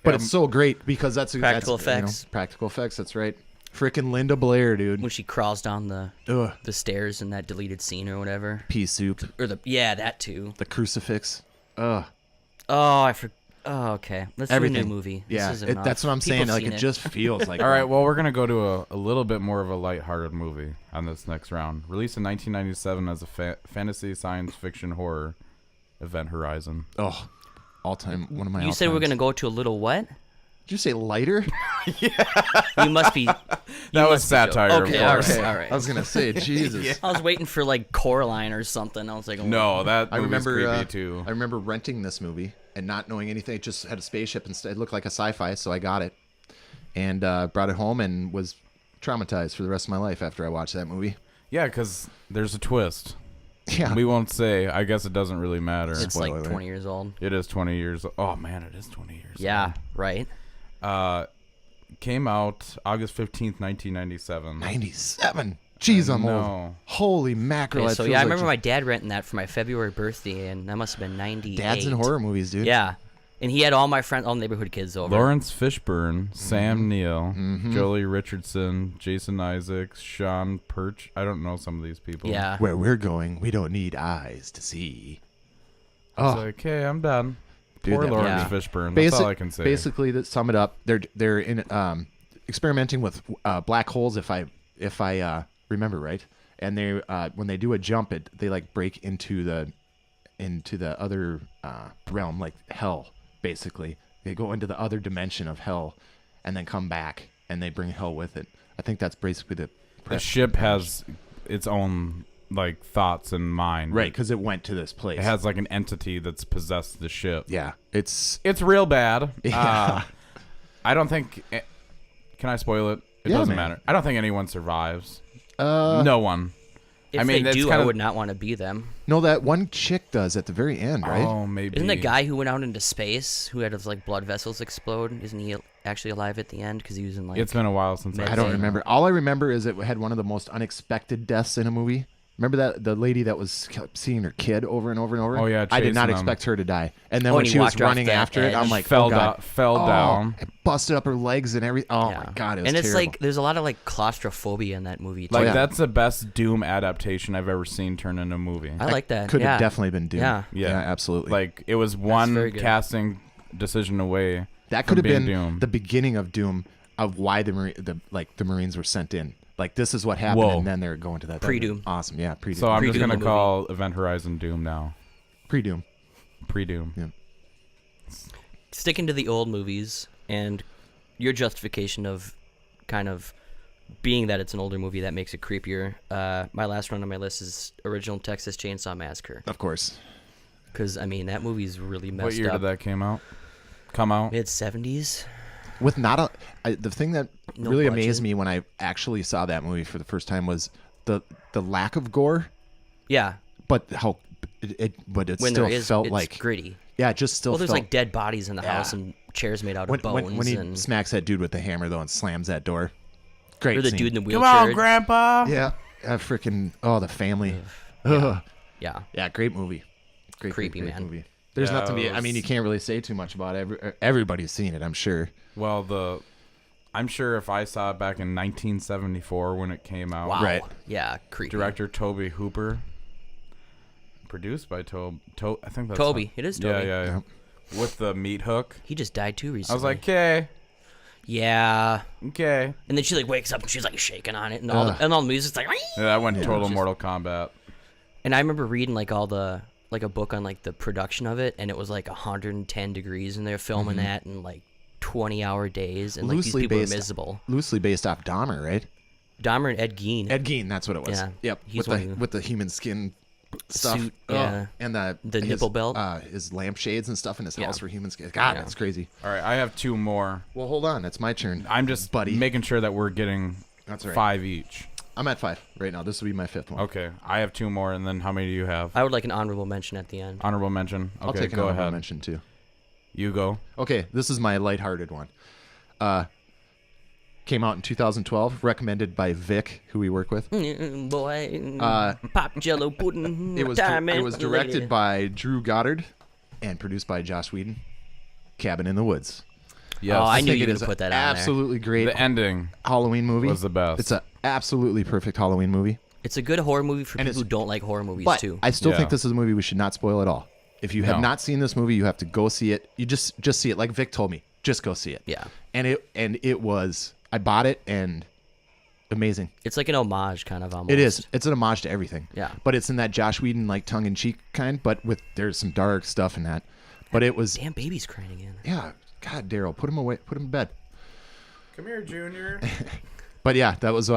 But it's so great because that's Practical that's, you know, effects. practical effects. That's right. Frickin' Linda Blair, dude. when she crawls down the Ugh. stairs in that deleted scene or whatever. Pea soup. Or that too. The crucifix. Ugh. Oh, I forgot. Oh, okay. Let's Everything. do a new movie. Yeah, This isn't that's what I'm People saying. Like seen it just feels like. All right, well, we're going to go to a little bit more of a lighthearted movie on this next round. Released in 1997 as a fantasy science fiction horror, Event Horizon. Oh, all time. One of my. You said we're all-times. gonna go to a little what? Did you say lighter? You must be. That was satire, Okay, of all course. right, all right. I was gonna say Jesus. I was waiting for like Coraline or something. I was like, oh, No, that I movie's remember. creepy, too. I remember renting this movie and not knowing anything. It just had a spaceship and it looked like a sci-fi, so I got it and brought it home and was traumatized for the rest of my life after I watched that movie. Yeah, because there's a twist. Yeah. We won't say. I guess it doesn't really matter. It's Spoiler like alert. 20 years old. It is 20 years. Oh, man, it is 20 years. Yeah, right. Came out August 15th, 1997. 97. Jeez, I'm old. No. Holy mackerel! Okay, it so feels yeah, I like remember my dad renting that for my February birthday, and that must have been 98. dads in horror movies, dude. Yeah, and he had all my friends, all neighborhood kids over. Lawrence Fishburne, Mm-hmm. Sam Neill, Jolie Richardson, Jason Isaacs, Sean Perch. I don't know some of these people. Yeah. Where we're going, we don't need eyes to see. I was Oh, like, hey, I'm done. Dude, Poor that- Lawrence Yeah. Fishburne. That's all I can say. Basically, to sum it up, they're in experimenting with black holes. If I remember right, and they when they do a jump, they like break into the other realm, like hell. Basically, they go into the other dimension of hell, and then come back, and they bring hell with it. I think that's basically the ship has its own like thoughts and mind. right because it went to this place. It has like an entity that's possessed the ship. yeah, it's It's real bad. Yeah. I don't think. Can I spoil it? It Yeah, doesn't man. matter. I don't think anyone survives. No one. If I mean, they it's do, I kinda- would not want to be them. no that one chick does at the very end, right? Oh, maybe. Isn't the guy who went out into space, who had his like blood vessels explode, isn't he actually alive at the end? Because he was in like. It's been a while since I I don't Okay. remember. All I remember is it had one of the most unexpected deaths in a movie. Remember that the lady that was kept seeing her kid over and over and over? Oh, yeah, I did not chasing them. expect her to die. And then Oh, when and he she was walked off running that after it, I'm edge. like, fell oh, God. down. Fell down. It busted up her legs and everything. Oh Yeah. my God, it was and it's terrible. like there's a lot of like claustrophobia in that movie. Too. Like yeah. that's the best Doom adaptation I've ever seen turn into a movie. I like that. Could yeah. have definitely been Doom. Yeah. Yeah. absolutely. Like it was very one good. casting decision away. that from could have being been Doom. the beginning of Doom, of why the Marines were sent in. Like this is what happened, Whoa. and then they're going to that. Pre-Doom. Awesome, yeah, pre-Doom. So I'm just Pre-Doom gonna the call Event Horizon Doom now. pre-Doom. Pre-Doom. Yeah. Sticking to the old movies and your justification of kind of being that it's an older movie that makes it creepier. My last one on my list is original Texas Chainsaw Massacre. Of course. Because I mean that movie's really messed What year up. did that come out? Mid 70s. With the thing that No really budget. amazed me when I actually saw that movie for the first time was the lack of gore, Yeah. but how it When still there is, felt it's like gritty. yeah, it just still Well, there's felt like dead bodies in the Yeah. house and chairs made out when, of bones. when he and smacks that dude with the hammer though and slams that door. Great Or the scene. dude in the wheelchair. Come on, Grandpa. Yeah. The family. Ugh. Yeah. Yeah, great movie. Creepy, great man. movie. There's Yeah, nothing to be. I mean, you can't really say too much about it. Everybody's seen it, I'm sure. Well, I'm sure if I saw it back in 1974 when it came out. Wow. Right. Yeah, creepy. Director Toby Hooper. Produced by I think that's Toby. It is Toby. Yeah. With the meat hook. He just died too recently. I was like, okay. yeah. Okay. And then she like wakes up and she's like shaking on it, and all the music's like. Yeah, that went total Mortal Kombat. And I remember reading like a book on like the production of it, and it was like 110 degrees, and they're filming that in like 20-hour days, and like these people are miserable. Loosely based off Dahmer, right? Dahmer and Ed Gein. Ed Gein, that's what it was. Yeah. Yep. He's With the human skin stuff. Suit, Oh, yeah. And the nipple belt. His lampshades and stuff in his Yeah. house were human skin. God, Yeah. that's crazy. All right, I have two more. Well, hold on. It's my turn. I'm just buddy. making sure that we're getting That's all right. 5 each. I'm at 5 right now. This will be my 5th one. Okay, I have two more, and then how many do you have? I would like an honorable mention at the end. Honorable mention. Okay, I'll take an go honorable ahead. mention too. You go. Okay, this is my lighthearted one. Came out in 2012, recommended by Vic, who we work with. Boy, pop Jello pudding. It was directed by Drew Goddard and produced by Joss Whedon. Cabin in the Woods. Yes. Oh, I knew think you it would is put that an on there. absolutely great The ending. Halloween movie. was the best. It's an absolutely perfect Halloween movie. It's a good horror movie for And people who it's- don't like horror movies But too. I still Yeah. think this is a movie we should not spoil at all. If you have No. not seen this movie, you have to go see it. You just see it. Like Vic told me, just go see it. Yeah. And it was. I bought it and amazing. It's like an homage, kind of almost. It is. It's an homage to everything. Yeah. But it's in that Josh Whedon like tongue in cheek kind. But there's some dark stuff in that. But it was. Damn, baby's crying again. Yeah. God, Daryl, put him away. Put him in bed. Come here, Junior. But yeah, that was.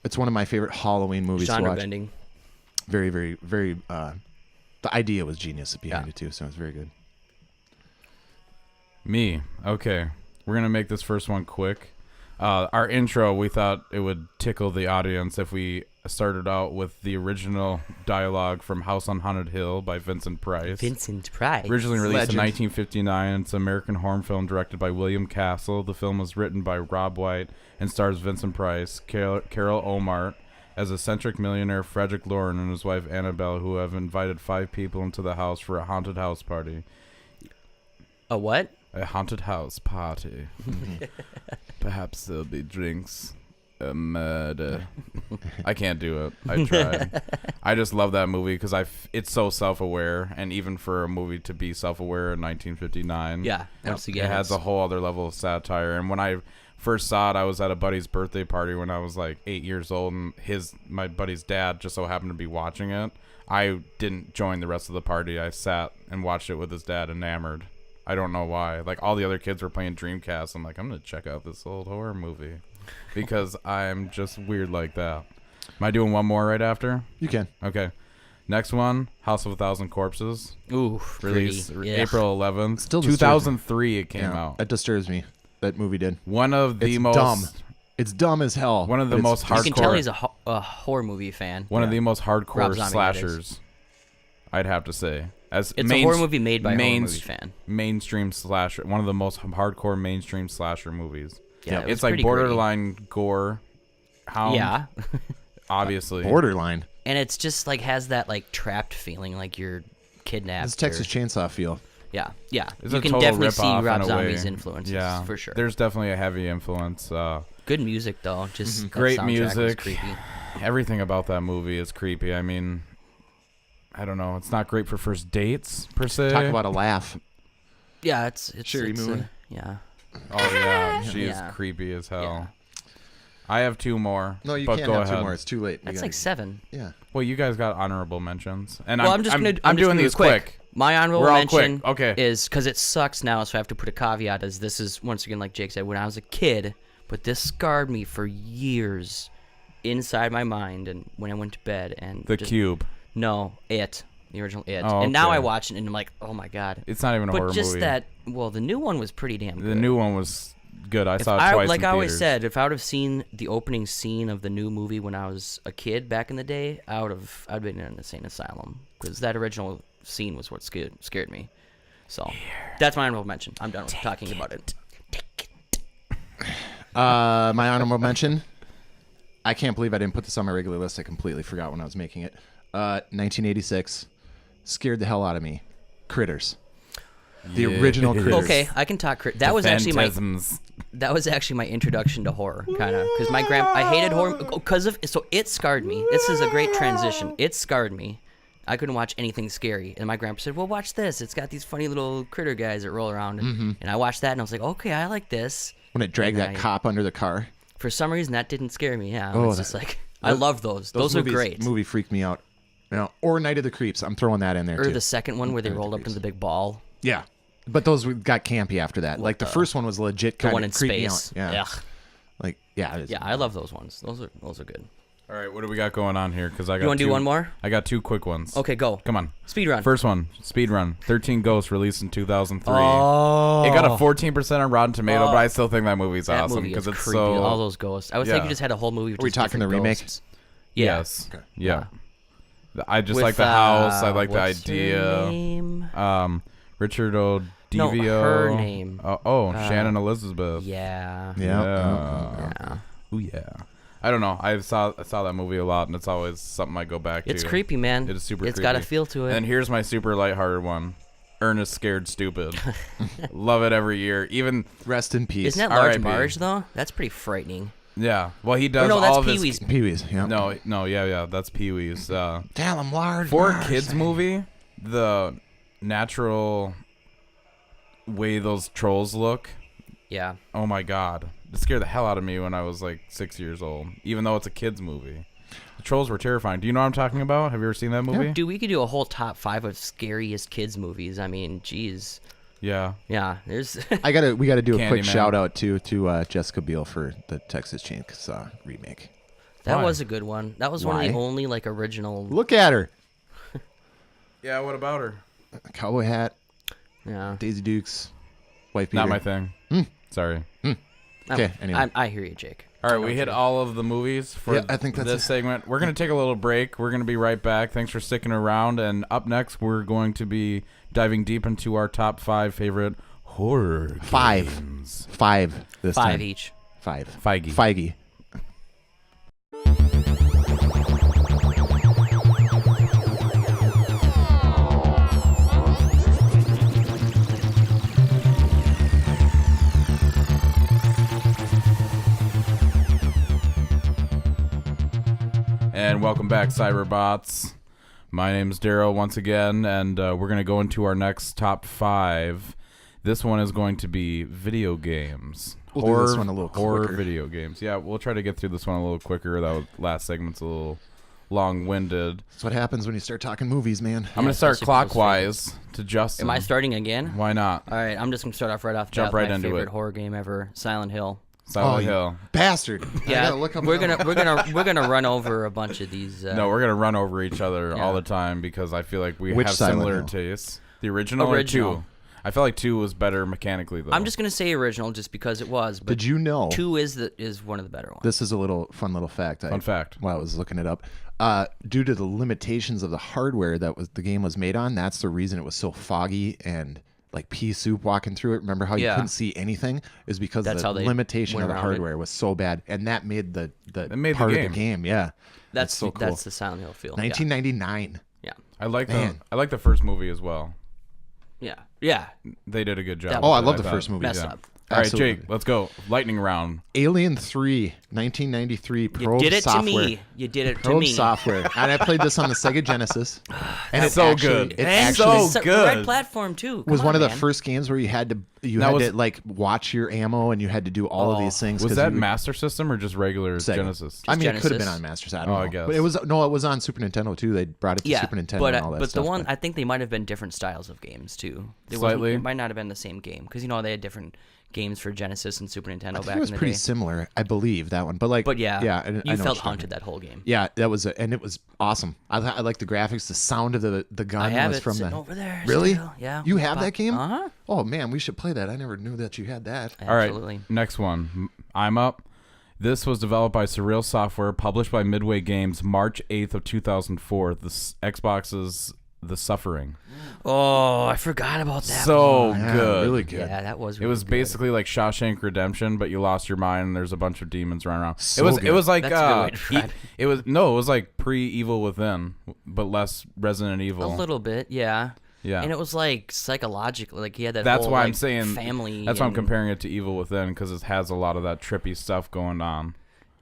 It's one of my favorite Halloween movies to Genre watch. bending. Very, very, very. The idea was genius behind Yeah. it too, so it was very good. Me. Okay. We're going to make this first one quick. Our intro, we thought it would tickle the audience if we started out with the original dialogue from House on Haunted Hill by Vincent Price. Vincent Price. Originally released in Legend. 1959, it's an American horror film directed by William Castle. The film was written by Rob White and stars Vincent Price, Carol Omart, as eccentric millionaire Frederick Lauren and his wife Annabelle, who have invited 5 people into the house for a haunted house party. A what? A haunted house party. Perhaps there'll be drinks. A murder. I can't do it. I tried. I just love that movie because it's so self-aware, and even for a movie to be self-aware in 1959, Yeah. Once again, it has a whole other level of satire. And when I first saw it, I was at a buddy's birthday party when I was like 8 years old, and my buddy's dad just so happened to be watching it. I didn't join the rest of the party. I sat and watched it with his dad, enamored. I don't know why. Like, all the other kids were playing Dreamcast. I'm like, I'm gonna check out this old horror movie because I'm just weird like that. Am I doing one more right after? You can. Okay. Next one, House of a Thousand Corpses. Ooh, Released pretty. Yeah. April 11th, Still disturbs me. 2003. It came Yeah, out. It disturbs me. That movie did. One of the It's most dumb. It's dumb as hell. One of the but most You can tell hardcore- he's a horror movie fan. one of the most Rob hardcore Zombie, that is. slashers, I'd have to say. As It's a horror movie made by a horror movie fan. Mainstream slasher, one of the most hardcore mainstream slasher movies. Yeah, it was It's like pretty gritty. borderline gore. Hound, Yeah. obviously. borderline. And it's just like has that like trapped feeling, like you're kidnapped. It's Texas Chainsaw feel. Yeah, yeah. It's You a can total definitely see rip-off in Rob a Zombie's way. influences, Yeah, for sure. There's definitely a heavy influence. Good music though, just that Great soundtrack was music. creepy. Everything about that movie is creepy. I mean, I don't know. It's not great for first dates per se. Talk about a laugh. Yeah, it's Sherry it's, Moon. yeah. Oh yeah, she Yeah. is creepy as hell. Yeah. I have two more. No, you but can't go have ahead. two more. It's too late. You That's gotta- like 7. Yeah. Well, you guys got honorable mentions, and Well, I'm I'm doing just these gonna quick. My honorable We're all mention quick. Okay. is because it sucks now, so I have to put a caveat as this is once again like Jake said when I was a kid, but this scarred me for years inside my mind and when I went to bed and The just, Cube. No, the original It, Oh, and now okay. I watch it and I'm like, oh my god. It's not even a But horror just movie. that, well, the new one was pretty damn good. The new one was good. I If saw it twice. like in I always theaters. said, if I would have seen the opening scene of the new movie when I was a kid back in the day, I'd been in an insane asylum because that original scene was what scared me. So that's my honorable mention. I'm done with talking about it. My honorable mention I can't believe I didn't put this on my regular list. I completely forgot when I was making it. 1986, scared the hell out of me. Critters. The original Critters. Okay, I can talk. That was actually my introduction to horror, kind of, because I hated horror so it scarred me. This is a great transition. It scarred me. I couldn't watch anything scary, and my grandpa said, "Well, watch this. It's got these funny little critter guys that roll around." And I watched that, and I was like, "Okay, I like this." When it dragged that cop under the car. For some reason, that didn't scare me. Yeah, Oh, it's just like I love those. Those movies, are great. Movie freaked me out. Or Night of the Creeps. I'm throwing that in there Or too. the second one where they rolled up in the big ball. Yeah. But those got campy after that. Like the first one was legit The kind one of in creepy space. out. Yeah. Ugh. Like yeah. Yeah, I love those ones. Those are good. All right, what do we got going on here? Because I got. You want to do two- one more? I got 2 quick ones. Okay, go. Come on. Speed run. First one, speed run. 13 Ghosts, released in 2003. Oh. It got a 14% on Rotten Tomato, but I still think that movie's That awesome movie because is it's creepy. so. All those ghosts. I would think you just had a whole movie. With Are we just talking the different remake? ghosts. Yeah. Yes. Okay. Yeah. I just With, like the house. I like the what's her idea. name? Richard O'Divio. No, her name. Shannon Elizabeth. Yeah. Yeah. Ooh, yeah. I don't know. I saw that movie a lot, and it's always something I go back to. It's creepy, man. It is super creepy. It's got a feel to it. And here's my super lighthearted one. Ernest Scared Stupid. Love it every year. Even Rest in peace. Isn't that Large R.I.P. Marge, though? That's pretty frightening. yeah. Well, he does no, all that's of his. Pee-wee's. Pee-wee's. Yeah. No, yeah, that's Pee-wee's. Tell him large. For a Marge. kids movie, the natural way those trolls look. Yeah. Oh my god, it scared the hell out of me when I was like 6 years old. Even though it's a kids movie, the trolls were terrifying. Do you know what I'm talking about? Have you ever seen that movie? Dude, we could do a whole top 5 of scariest kids movies. I mean, geez. Yeah. Yeah, there's. We gotta do a quick Candyman. shout out to Jessica Biel for the Texas Chainsaw remake. That Why? was a good one. That was one of Why? the only like original. Look at her. Yeah. What about her? Cowboy hat, Yeah. Daisy Dukes, white beater. Not my thing. Sorry. Okay, anyway. I hear you, Jake. All right, we hit all of the movies for Yeah, I think that's this it. segment. We're going to take a little break. We're going to be right back. Thanks for sticking around. And up next, we're going to be diving deep into our top 5 favorite horror games. Five this 5 time. each. Five. Feige. And welcome back, Cyberbots. My name's Daryl once again, and we're going to go into our next top 5. This one is going to be video games. We'll do this one a little horror quicker. video games. Yeah, we'll try to get through this one a little quicker. That last segment's a little long-winded. That's what happens when you start talking movies, man. I'm going to start especially for those clockwise to Justin. Am I starting again? Why not? All right, I'm just gonna start off right off the Jump bat with right my into favorite it. horror game ever, Silent Hill. Silent Hill. Bastard. I Yeah, gotta look up we're gonna run over a bunch of these. No, we're going to run over each other Yeah. all the time because I feel like we Which have Silent similar Hill? tastes. The original or Original. 2? I feel like 2 was better mechanically, though. I'm just gonna say original just because it was. But Did you know 2 is one of the better ones. this is a fun little fact? Fun fact. While I was looking it up, due to the limitations of the hardware the game was made on, that's the reason it was so foggy and like pea soup walking through it. Remember how you Yeah. couldn't see anything? Is because That's the how they limitation went of the around it. hardware was so bad, and that made the made the part game. of the game. Yeah, That's so cool. That's the Silent Hill feel. 1999. Yeah. I like Man. I like the first movie as well. Yeah. Yeah. They did a good job. That with Oh, I it, love the thought. first movie. Messed Yeah. up. All right, Absolutely. Jake, let's go. Lightning round. Alien 3, 1993. You Probe did it software. to me. You did it to Probe me. software, and I played this on the Sega Genesis, and it's so actually, good. It And actually so The good. right platform too. was Come one on, of the man. first games where you had to was- like watch your ammo, and you had to do all of these things. Was 'cause that you- Master System or just regular Sega. Genesis? I mean, it could have been Genesis. on Master System. I don't know. I guess. But it was on Super Nintendo too. They brought it to Yeah, Super Nintendo but and all that but stuff. the one I think they might have been different styles of games too. Slightly. It might not have been the same game because they had different games for Genesis and Super Nintendo I think back it was in the pretty day. similar, I believe that one. But like, But yeah, I know you what felt you're talking haunted that whole game. Yeah, that was and it was awesome. I like the graphics, the sound of the gun I have was it from sitting the over there. Really? Still. Yeah. You have that game? Uh-huh. Oh man, we should play that. I never knew that you had that. All right, Absolutely. next one. I'm up. This was developed by Surreal Software, published by Midway Games, March 8th of 2004. The Xbox's The Suffering. Oh, I forgot about that. So one. good. Really good. Yeah, that was. It Really was good. basically like Shawshank Redemption, but you lost your mind and there's a bunch of demons running around. So It good. was like That's a good way to describe it. it was like pre-Evil Within, but less Resident Evil. A little bit, yeah. Yeah. And it was like psychological. Like he had that. That's whole, why I'm like, saying family. That's why I'm and- comparing it to Evil Within because it has a lot of that trippy stuff going on.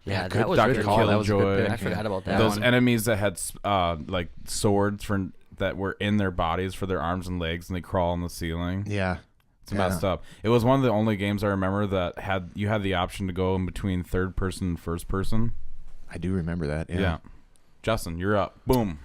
Yeah, good- that was Dr. good. call. That was a good Killjoy. pick. I forgot about that Those one. enemies that had like swords that were in their bodies for their arms and legs, and they crawl on the ceiling. Yeah. It's messed up. It was one of the only games I remember that had the option to go in between third person and first person. I do remember that. Yeah. Justin, you're up. Boom.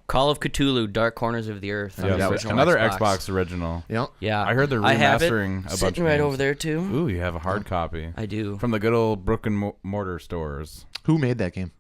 Call of Cthulhu: Dark Corners of the Earth. on Yeah, the that was original another Xbox. Xbox original. Yep. Yeah, I heard they're I have it remastering a bunch sitting of right games. over there too. Ooh, you have a hard copy. I do. From the good old brick and mortar stores. Who made that game?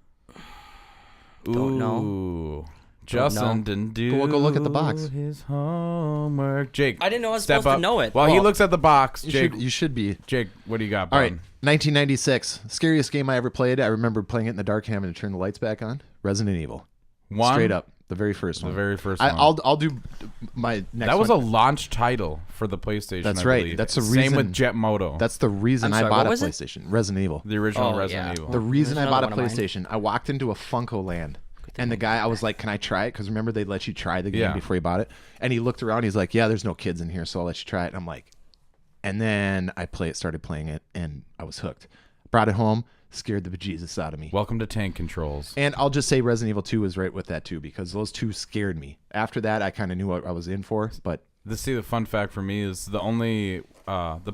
Don't know. Ooh. Justin know. didn't do Go look at the box. his homework. Jake, I didn't know I was step supposed to up. know it. While he Well, looks at the box, Jake, You should be. Jake, what do you got, All bud? right. 1996. Scariest game I ever played. I remember playing it in the dark, having to turn the lights back on. Resident Evil. One? Straight up. The very first The one. very first I, one. I'll do my next That was one. a launch title for the PlayStation. That's I right. believe. That's the Same reason- with Jet Moto. That's the reason I'm sorry, I bought what a was it? PlayStation. Resident Evil. the original Oh, Resident yeah. Evil. The reason There's I bought a another one of mine. PlayStation, I walked into a Funko Land, and the guy, I was like, "Can I try it?" Because remember they let you try the game Yeah. before you bought it. And he looked around. He's like, "Yeah, there's no kids in here, so I'll let you try it." And I'm like, and then I started playing it, and I was hooked. Brought it home, scared the bejesus out of me. Welcome to Tank Controls. And I'll just say Resident Evil 2 was right with that too, because those two scared me. After that, I kind of knew what I was in for, but The fun fact for me is the only the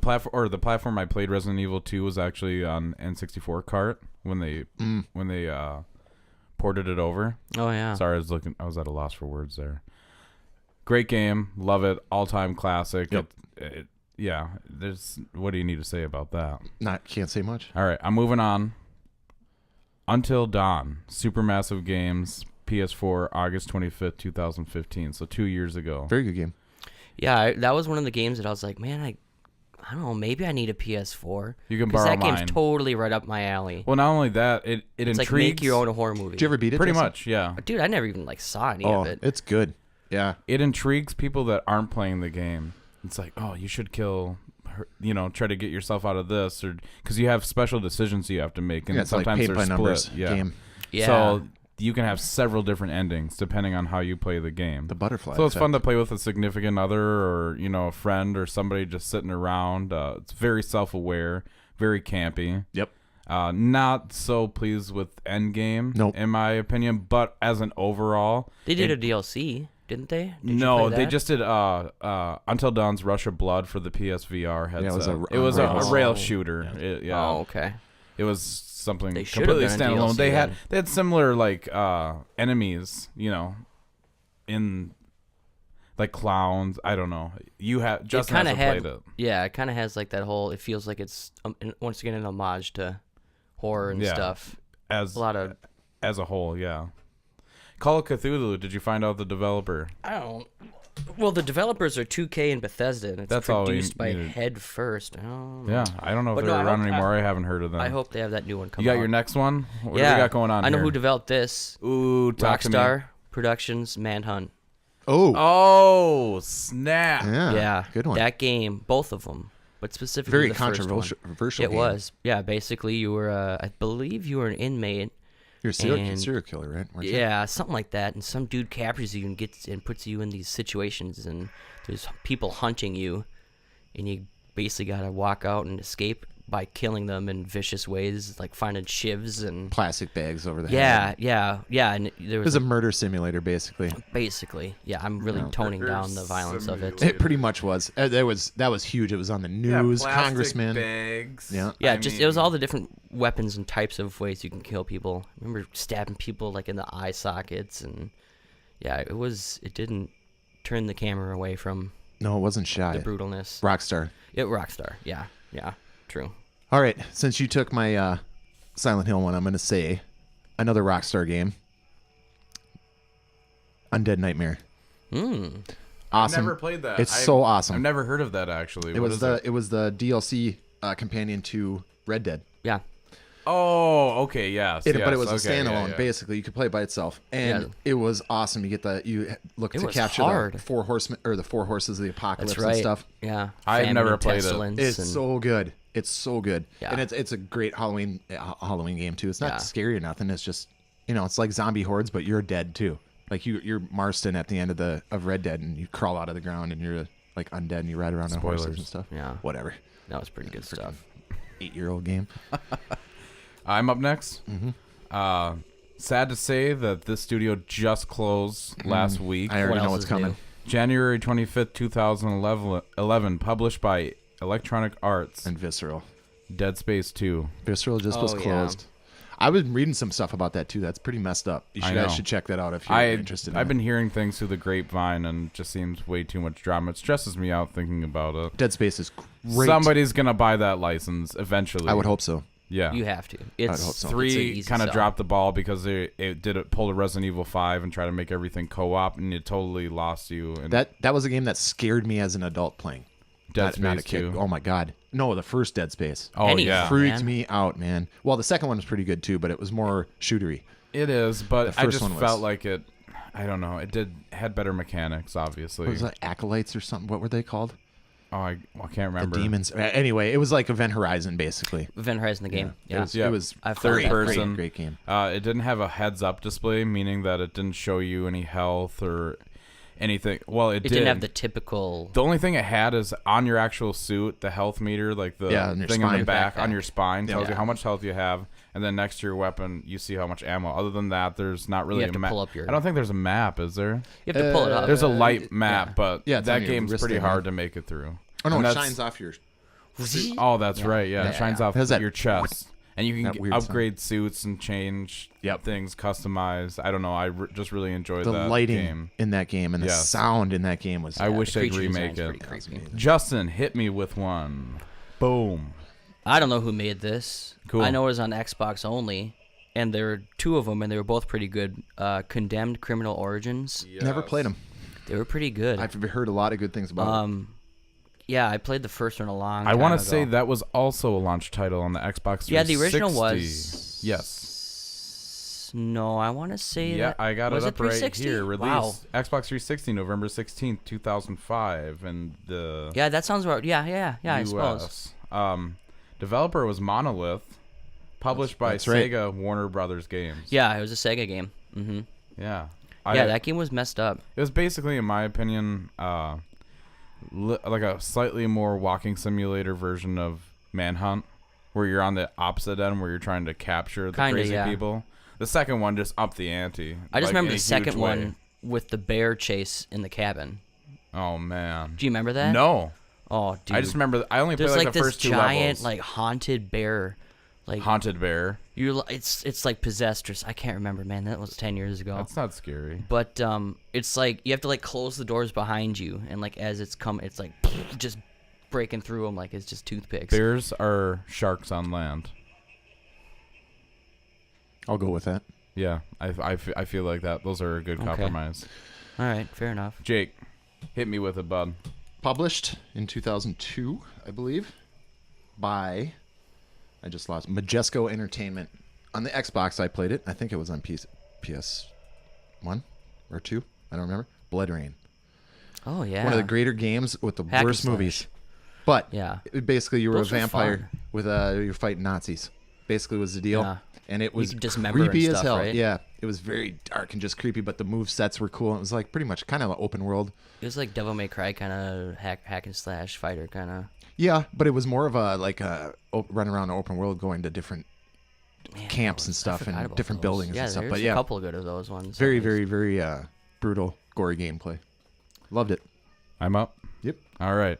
platform I played Resident Evil 2 was actually on N64 cart when they ported it over. Oh yeah. Sorry, I was at a loss for words there. Great game, love it, all-time classic. Yep. Yeah, what do you need to say about that? can't say much. All right, I'm moving on. Until Dawn, Supermassive Games, PS4, August 25th, 2015. So 2 years ago. Very good game. Yeah, that was one of the games that I was like, man, I don't know, maybe I need a PS4. You can 'Cause borrow that game's mine. totally right up my alley. Well, not only that, it It's intrigues. like make your own horror movie. Did you ever beat it? Pretty Justin? much, yeah. Dude, I never even like saw any Oh, of it. it's good. Yeah. It intrigues people that aren't playing the game. It's like, oh, you should kill her, try to get yourself out of this, or because you have special decisions you have to make, and Yeah, it's like sometimes paint they're by split. numbers Yeah. game. Yeah. So you can have several different endings depending on how you play the game. The butterfly. So it's fun to effect. play with a significant other, or a friend, or somebody just sitting around. It's very self-aware, very campy. Yep. Not so pleased with Endgame, Nope. in my opinion, but as an overall, They did a DLC, didn't they? Did you no, play they that? just did Until Dawn's Rush of Blood for the PSVR headset. it was a a rail. rail shooter. Yeah. Oh, okay. It was something They should've completely done a standalone. DLC They then. had similar enemies, in like clowns. I don't know. You have Justin kind of hasn't had, played it. yeah, it kind of has like that whole. It feels like it's once again an homage to horror and Yeah. stuff. As A lot of as a whole, yeah. Call of Cthulhu. Did you find out the developer? I don't. Well, the developers are 2K and Bethesda, and it's That's all we produced by needed. Head First. I don't know. Yeah, I don't know if But they're no, I around hope- anymore. I haven't heard of them. I hope they have that new one you coming. got your next one. What do yeah, we got going on I know here? who developed this. Ooh, talk to me. Rockstar Productions Manhunt. Oh. Oh, snap! Yeah. Yeah, Good one. That game, both of them, but specifically Very the first one. controversial. It game. was. Yeah, basically you were. I believe you were an inmate. You're a and- serial killer, right? Weren't you? Yeah, something like that. And some dude captures you and puts you in these situations, and there's people hunting you, and you basically gotta walk out and escape by killing them in vicious ways, like finding shivs and. Plastic bags over the Yeah, head. yeah. And there It was was a murder simulator, basically. basically. Yeah, I'm really toning down the violence of it. It pretty much was. That was huge. It was on the news. Congressman. bags. Yeah. Yeah, it was all the different weapons and types of ways you can kill people. I remember stabbing people like in the eye sockets, and yeah, it didn't turn the camera away from No, it wasn't shy. the brutalness. Rockstar. Rockstar. Yeah, true. All right. Since you took my Silent Hill one, I'm going to say another Rockstar game. Undead Nightmare. Hmm. Awesome. Never played that. It's so awesome. I've never heard of that actually. It was the DLC companion to Red Dead. Yeah. Oh, okay, yes. But it yes, was a okay, standalone. yeah. Basically, you could play it by itself, and Yeah. it was awesome. You look It to was capture hard. the four horsemen or the four horses of the apocalypse That's right. and stuff. Yeah. I've Famine never and played it. pestilence It's and- so good. It's so good. Yeah. And it's a great Halloween game too. It's not Yeah. scary or nothing. It's just it's like zombie hordes, but you're dead too. Like you're Marston at the end of Red Dead, and you crawl out of the ground, and you're like undead, and you ride around on horses Spoilers. and stuff. Yeah. Whatever. That was pretty good stuff. 8-year-old game. I'm up next. Sad to say that this studio just closed last week. I already What know else what's is coming. new? January 25th, 2011, published by Electronic Arts. And Visceral. Dead Space 2. Visceral just was Oh, yeah. closed. I was reading some stuff about that too. That's pretty messed up. You I guys know. should check that out if you're interested. I've in been it. hearing things through the grapevine, and it just seems way too much drama. It stresses me out thinking about it. Dead Space is great. Somebody's gonna buy that license eventually. I would hope so. Yeah. You have to. hope It's so. it's an 3 easy kind of sell. dropped the ball because it pulled a Resident Evil 5 and tried to make everything co-op, and it totally lost you. And That was a game that scared me as an adult playing. Dead not a Space kid. 2. Oh my god. No, the first Dead Space. Oh Anything. yeah, Free- Freaked man. me out, man. Well, the second one was pretty good too, but it was more shootery. it is. But The I first just one was- felt like it. I don't know. It had better mechanics, obviously. What was that? Acolytes or something? What were they called? Oh, I can't remember. The demons. Anyway, it was like Event Horizon, basically. Event Horizon the game. Yeah. It was I've third played that. person. Great game. It didn't have a heads-up display, meaning that it didn't show you any health or anything. Well, It didn't have the typical. The only thing it had is on your actual suit, the health meter, like the Yeah, on your thing on the spine. back, Backpack. on your spine, tells Yeah. you how much health you have, and then next to your weapon, you see how much ammo. Other than that, there's not really have a to map. pull up your- I don't think there's a map, is there? You have to pull it up. There's a light map, but Yeah, it's on that your game's wrist pretty there, hard man. to make it through. Oh no, And it that's- shines off your. Oh, that's right. Yeah, it shines off It has that- your chest. And you can that weird sound. upgrade suits and change things, customize. I don't know. I just really enjoyed The that lighting game. in that game and the Yes. sound in that game was. I wish the they'd creature remake design's it. pretty creepy. Justin, hit me with one. Boom. I don't know who made this. Cool. I know it was on Xbox only, and there were 2 of them, and they were both pretty good. Condemned Criminal Origins. Never played them. They were pretty good. I've heard a lot of good things about it. Yeah, I played the first one a long I time want ago. to say that was also a launch title on the Xbox 360. Yeah, the original was. Yes. No, I want to say Yeah, that. I got was it up right 360? here. Release Wow. Xbox 360, November 16th, 2005, and the Yeah, that sounds right. Yeah, I suppose. US. Developer was Monolith, published by That's right. Sega Warner Brothers Games. Yeah, it was a Sega game. Yeah. Yeah, that game was messed up. It was basically, in my opinion, like a slightly more walking simulator version of Manhunt, where you're on the opposite end, where you're trying to capture the Kinda, crazy yeah. people. The second one just upped the ante. I just like, remember in the a second huge way. one with the bear chase in the cabin. Oh man. Do you remember that? No. Oh, dude. I just remember. I only played There's like like the this first 2 giant, levels. like haunted bear. Like Haunted Bear. it's like possessed or I can't remember, man. That was 10 years ago. That's not scary. But it's like you have to like close the doors behind you, and like as it's it's like just breaking through them like it's just toothpicks. Bears are sharks on land. I'll go with that. Yeah, I feel like that. Those are a good Okay. compromise. All right, fair enough. Jake, hit me with it, bud. Published in 2002, I believe, by Majesco Entertainment. On the Xbox, I played it. I think it was on PS1 or 2. I don't remember. Blood Rain. Oh yeah. One of the greater games with the Hack and worst slash. movies. But Yeah. basically, you were Those a were vampire fun. with you're fighting Nazis. Basically, was the deal. Yeah. And it was could dismember and creepy as stuff, hell. right? Yeah, it was very dark and just creepy. But the move sets were cool. It was like pretty much kind of an open world. It was like Devil May Cry kind of hack and slash fighter kind of. Yeah, but it was more of a run around the open world, going to different camps and stuff and different buildings yeah, and stuff. There's But a yeah, couple of good of those ones. very, at least. very, very brutal, gory gameplay. Loved it. I'm up. Yep. All right.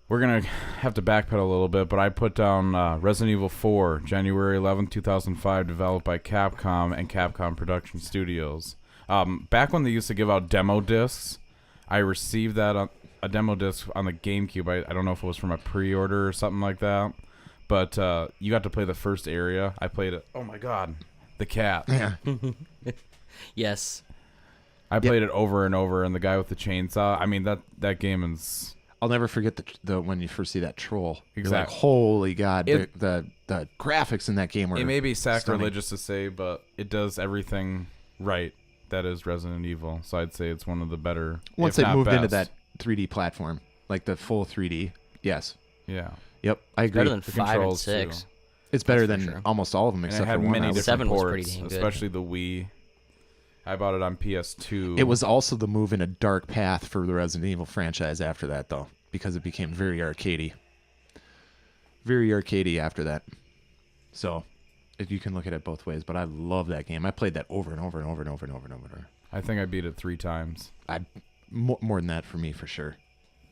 We're going to have to backpedal a little bit, but I put down Resident Evil 4, January 11th, 2005, developed by Capcom and Capcom Production Studios. Back when they used to give out demo discs, I received that a demo disc on the GameCube. I don't know if it was from a pre-order or something like that, but you got to play the first area. I played it. Oh, my God. The cat. Yeah. Yes. I played it over and over, and the guy with the chainsaw. I mean, that game is... I'll never forget the when you first see that troll. You're like, Exactly. holy God, It- the graphics in that game were It may be stunning. sacrilegious to say, but it does everything right that is Resident Evil. So I'd say it's one of the better. Once if they not moved into best. that 3D platform, like the full 3D. Yes. Yeah. Yep, I agree. Better than The 5 and controls, 6. too. It's better That's than for sure. almost all of them And it except had for one. many I would different 7 was ports, pretty dang good. especially the Wii. I bought it on PS2. It was also the move in a dark path for the Resident Evil franchise after that, though, because it became very arcadey. Very arcadey after that. So, you can look at it both ways, but I love that game. I played that over and over and over and over and over and over. I think I beat it 3 times. More than that for me, for sure.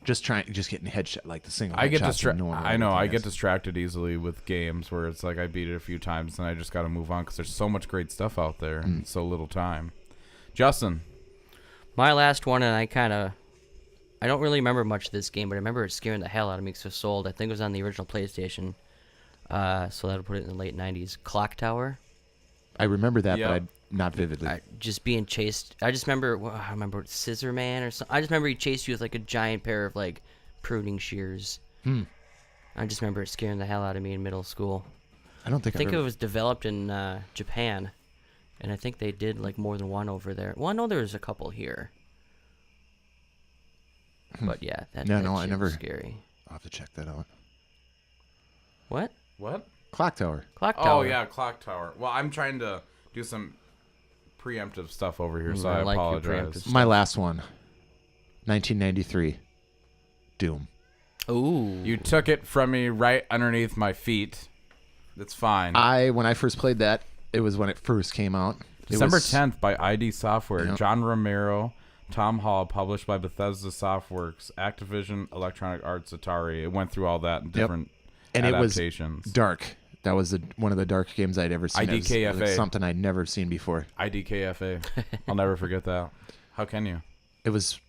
Just getting headshot, like the single I get headshots distracted. and knowing where I know. I everything get is. distracted easily with games where it's like I beat it a few times and I just got to move on because there's so much great stuff out there in so little time. Justin, My last one, and I don't really remember much of this game, but I remember it scaring the hell out of me because it was sold. I think it was on the original PlayStation, so that'll put it in the late 90s. Clock Tower. I remember that, Yep. but not vividly. Just being chased. I just remember, I remember Scissor Man or something. I just remember he chased you with like a giant pair of like pruning shears. I just remember it scaring the hell out of me in middle school. I don't think I think I've it ever... was developed in Japan, and I think they did like more than one over there. Well, I know there was a couple here. But yeah, that No, that no, I shit never- was scary. I'll have to check that out. What? what? Clock Tower. Clock Oh Tower. yeah, Clock Tower. Well, I'm trying to do some preemptive stuff over here, so I I like your apologize. preemptive My last one. 1993. Doom. Ooh. You took it from me right underneath my feet. That's fine. When I first played that, it was when it first came out. It December was- 10th by ID Software. Yep. John Romero, Tom Hall, published by Bethesda Softworks, Activision, Electronic Arts, Atari. It went through all that in different And it was adaptations. dark. That was one of the dark games I'd ever seen. It was IDKFA. something I'd never seen before. IDKFA. I'll never forget that. How can you? It was...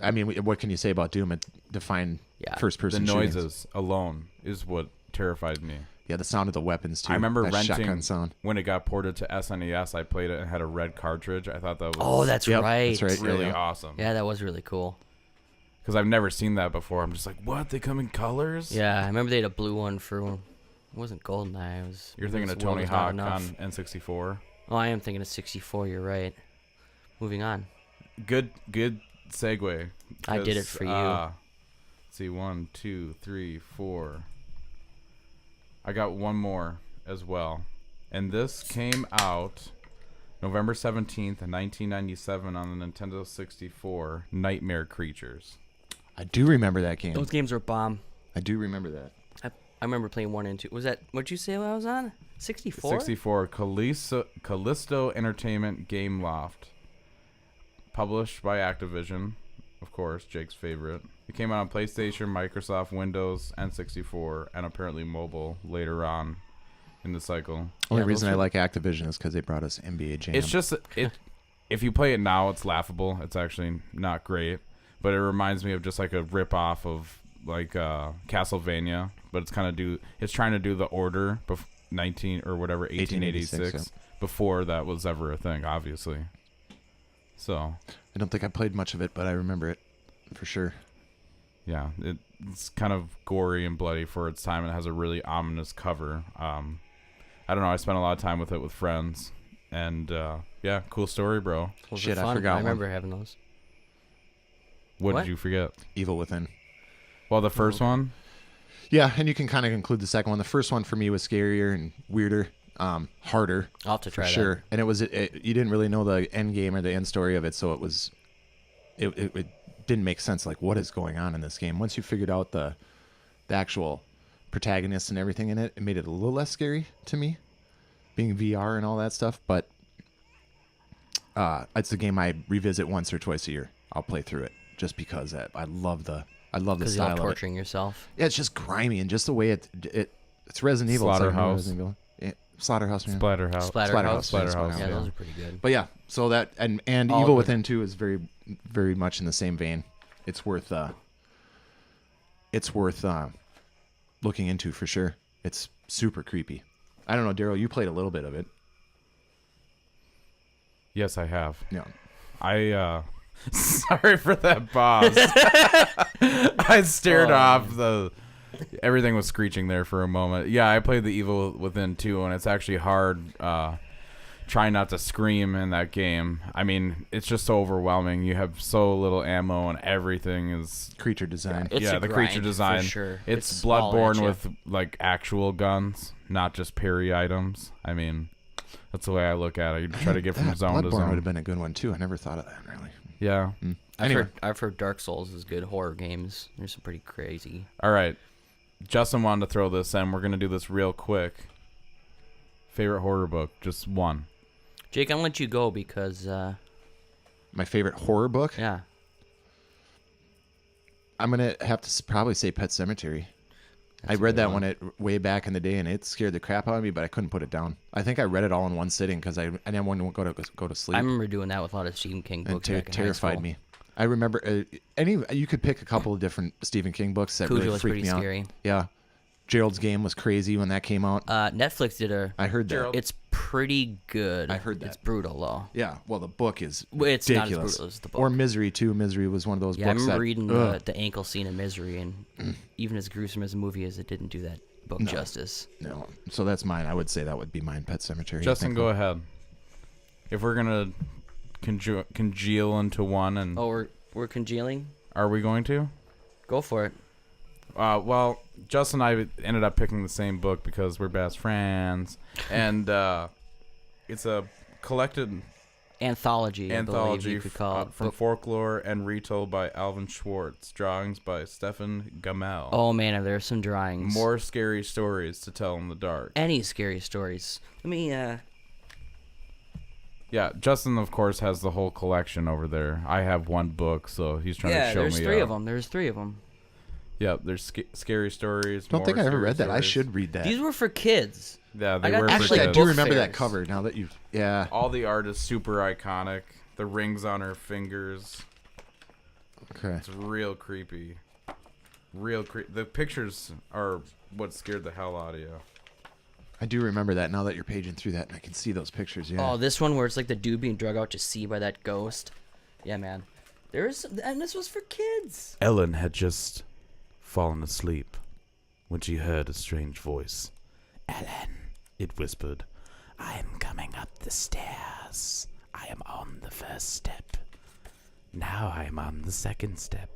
I mean, what can you say about Doom? It defined Yeah. The first-person shootings. noises alone is what terrified me. Yeah, the sound of the weapons, too. I remember that renting shotgun sound. when it got ported to SNES. I played it and had a red cartridge. I thought that was Oh, that's Yep, right. that's right. really Yeah. awesome. Yeah, that was really cool. Because I've never seen that before. I'm just like, what? They come in colors? Yeah, I remember they had a blue one for. It wasn't GoldenEye. It was. You're thinking it of was World Tony Was Not Hawk Enough. on N64. Oh, I am thinking of 64. You're right. Moving on. Good segue. I did it 'cause, for you. Let's see, 1, 2, 3, 4. I got one more as well. And this came out November 17th, 1997 on the Nintendo 64, Nightmare Creatures. I do remember that game. Those games were bomb. I do remember that. I remember playing 1 and 2. Was that what'd you say I was on? 64. 64, Callisto Entertainment Game Loft. Published by Activision, of course, Jake's favorite. It came out on PlayStation, Microsoft, Windows, N64, and apparently mobile later on in the cycle. Only Yeah, reason those I were- like Activision is because they brought us NBA Jam. It's just if you play it now, it's laughable. It's actually not great, but it reminds me of just like a rip off of like Castlevania. But it's trying to do the Order 1886 yeah. before that was ever a thing, obviously. So I don't think I played much of it, but I remember it for sure. yeah, it's kind of gory and bloody for its time, and it has a really ominous cover. I don't know. I spent a lot of time with it with friends, and yeah, cool story, bro. Those Shit, were I fun. forgot I one. remember having those. What What? did you forget? Evil Within. Well, the first one. Yeah, and you can kind of include the second one. The first one for me was scarier and weirder, harder. I'll have to for try sure. And it was you didn't really know the end game or the end story of it, so it didn't make sense. Like, what is going on in this game? Once you figured out the actual protagonist and everything in it, it made it a little less scary to me, being VR and all that stuff. But it's a game I revisit once or twice a year. I'll play through it just because I love the Because you style love of it. torturing yourself. Yeah, it's just grimy and just the way it's Resident Evil. It's like Slaughterhouse. Resident Evil. Yeah, Slaughterhouse, man. Splatterhouse. Splatterhouse. Yeah, yeah. those are pretty good. But yeah, so that and All Evil good. Within 2 is very, very much in the same vein. It's worth looking into for sure. It's super creepy. I don't know, Daryl, you played a little bit of it. Yes, I have. Yeah. I sorry for that pause. I stared Oh, off the. Everything was screeching there for a moment. Yeah, I played the Evil Within 2, and it's actually hard trying not to scream in that game. I mean, it's just so overwhelming. You have so little ammo, and everything is Creature design. It's a the grind, creature for design. sure. It's all at Bloodborne ya. with like actual guns, not just parry items. I mean, that's the way I look at it. You try to get from zone to Bloodborne would zone. have been a good one too. I never thought of that really. Yeah. Anyway, I've heard Dark Souls is good horror games. There's some pretty crazy. All right. Justin wanted to throw this in. We're gonna do this real quick. Favorite horror book, just one. Jake, I'm gonna let you go because my favorite horror book. yeah. I'm gonna have to probably say Pet Sematary. I That's a read good that one. one way back in the day, and it scared the crap out of me. But I couldn't put it down. I think I read it all in one sitting because I didn't want to go to sleep. I remember doing that with a lot of Stephen King and books. Back in high terrified school. me. I remember you could pick a couple of different Stephen King books that Cujo really was freaked pretty me out. scary. Yeah, Gerald's Game was crazy when that came out. Netflix did a. I heard that. Gerald. It's pretty good. I heard It's that. brutal though. Yeah, well, the book is It's not as ridiculous. brutal as the book. Or Misery too. Misery was one of those Yeah, I books remember that reading ugh, the ankle scene in Misery, and even as gruesome as a movie is, it didn't do that book justice. no. So that's mine. I would say that would be mine. Pet Sematary. Justin, go ahead. If we're gonna congeal into one, and Oh, we're congealing. are we going to? Go for it. Well, Justin and I ended up picking the same book because we're best friends, and it's a collected Anthology. I believe anthology you could call it. from Book- folklore and retold by Alvin Schwartz, drawings by Stefan Gamel. Oh man, there's some drawings. More scary stories to tell in the dark. Any scary stories? Let me. Yeah, Justin, of course, has the whole collection over there. I have one book, so he's trying to Yeah, show me. there's three of them. There's three of them. Yeah, there's scary stories. Don't think more I ever scary read that. I stories. should read that. These were for kids. Yeah, they I got were. these, for Actually, I like, do kids. remember that fairs. cover. Now that you, yeah. All the art is super iconic. The rings on her fingers. Okay. It's real creepy. The pictures are what scared the hell out of you. I do remember that now that you're paging through that, and I can see those pictures. Yeah. Oh, this one where it's like the dude being drug out to sea by that ghost. Yeah, man. And this was for kids. Ellen had just fallen asleep when she heard a strange voice. Ellen, it whispered, I am coming up the stairs. I am on the first step. Now I am on the second step.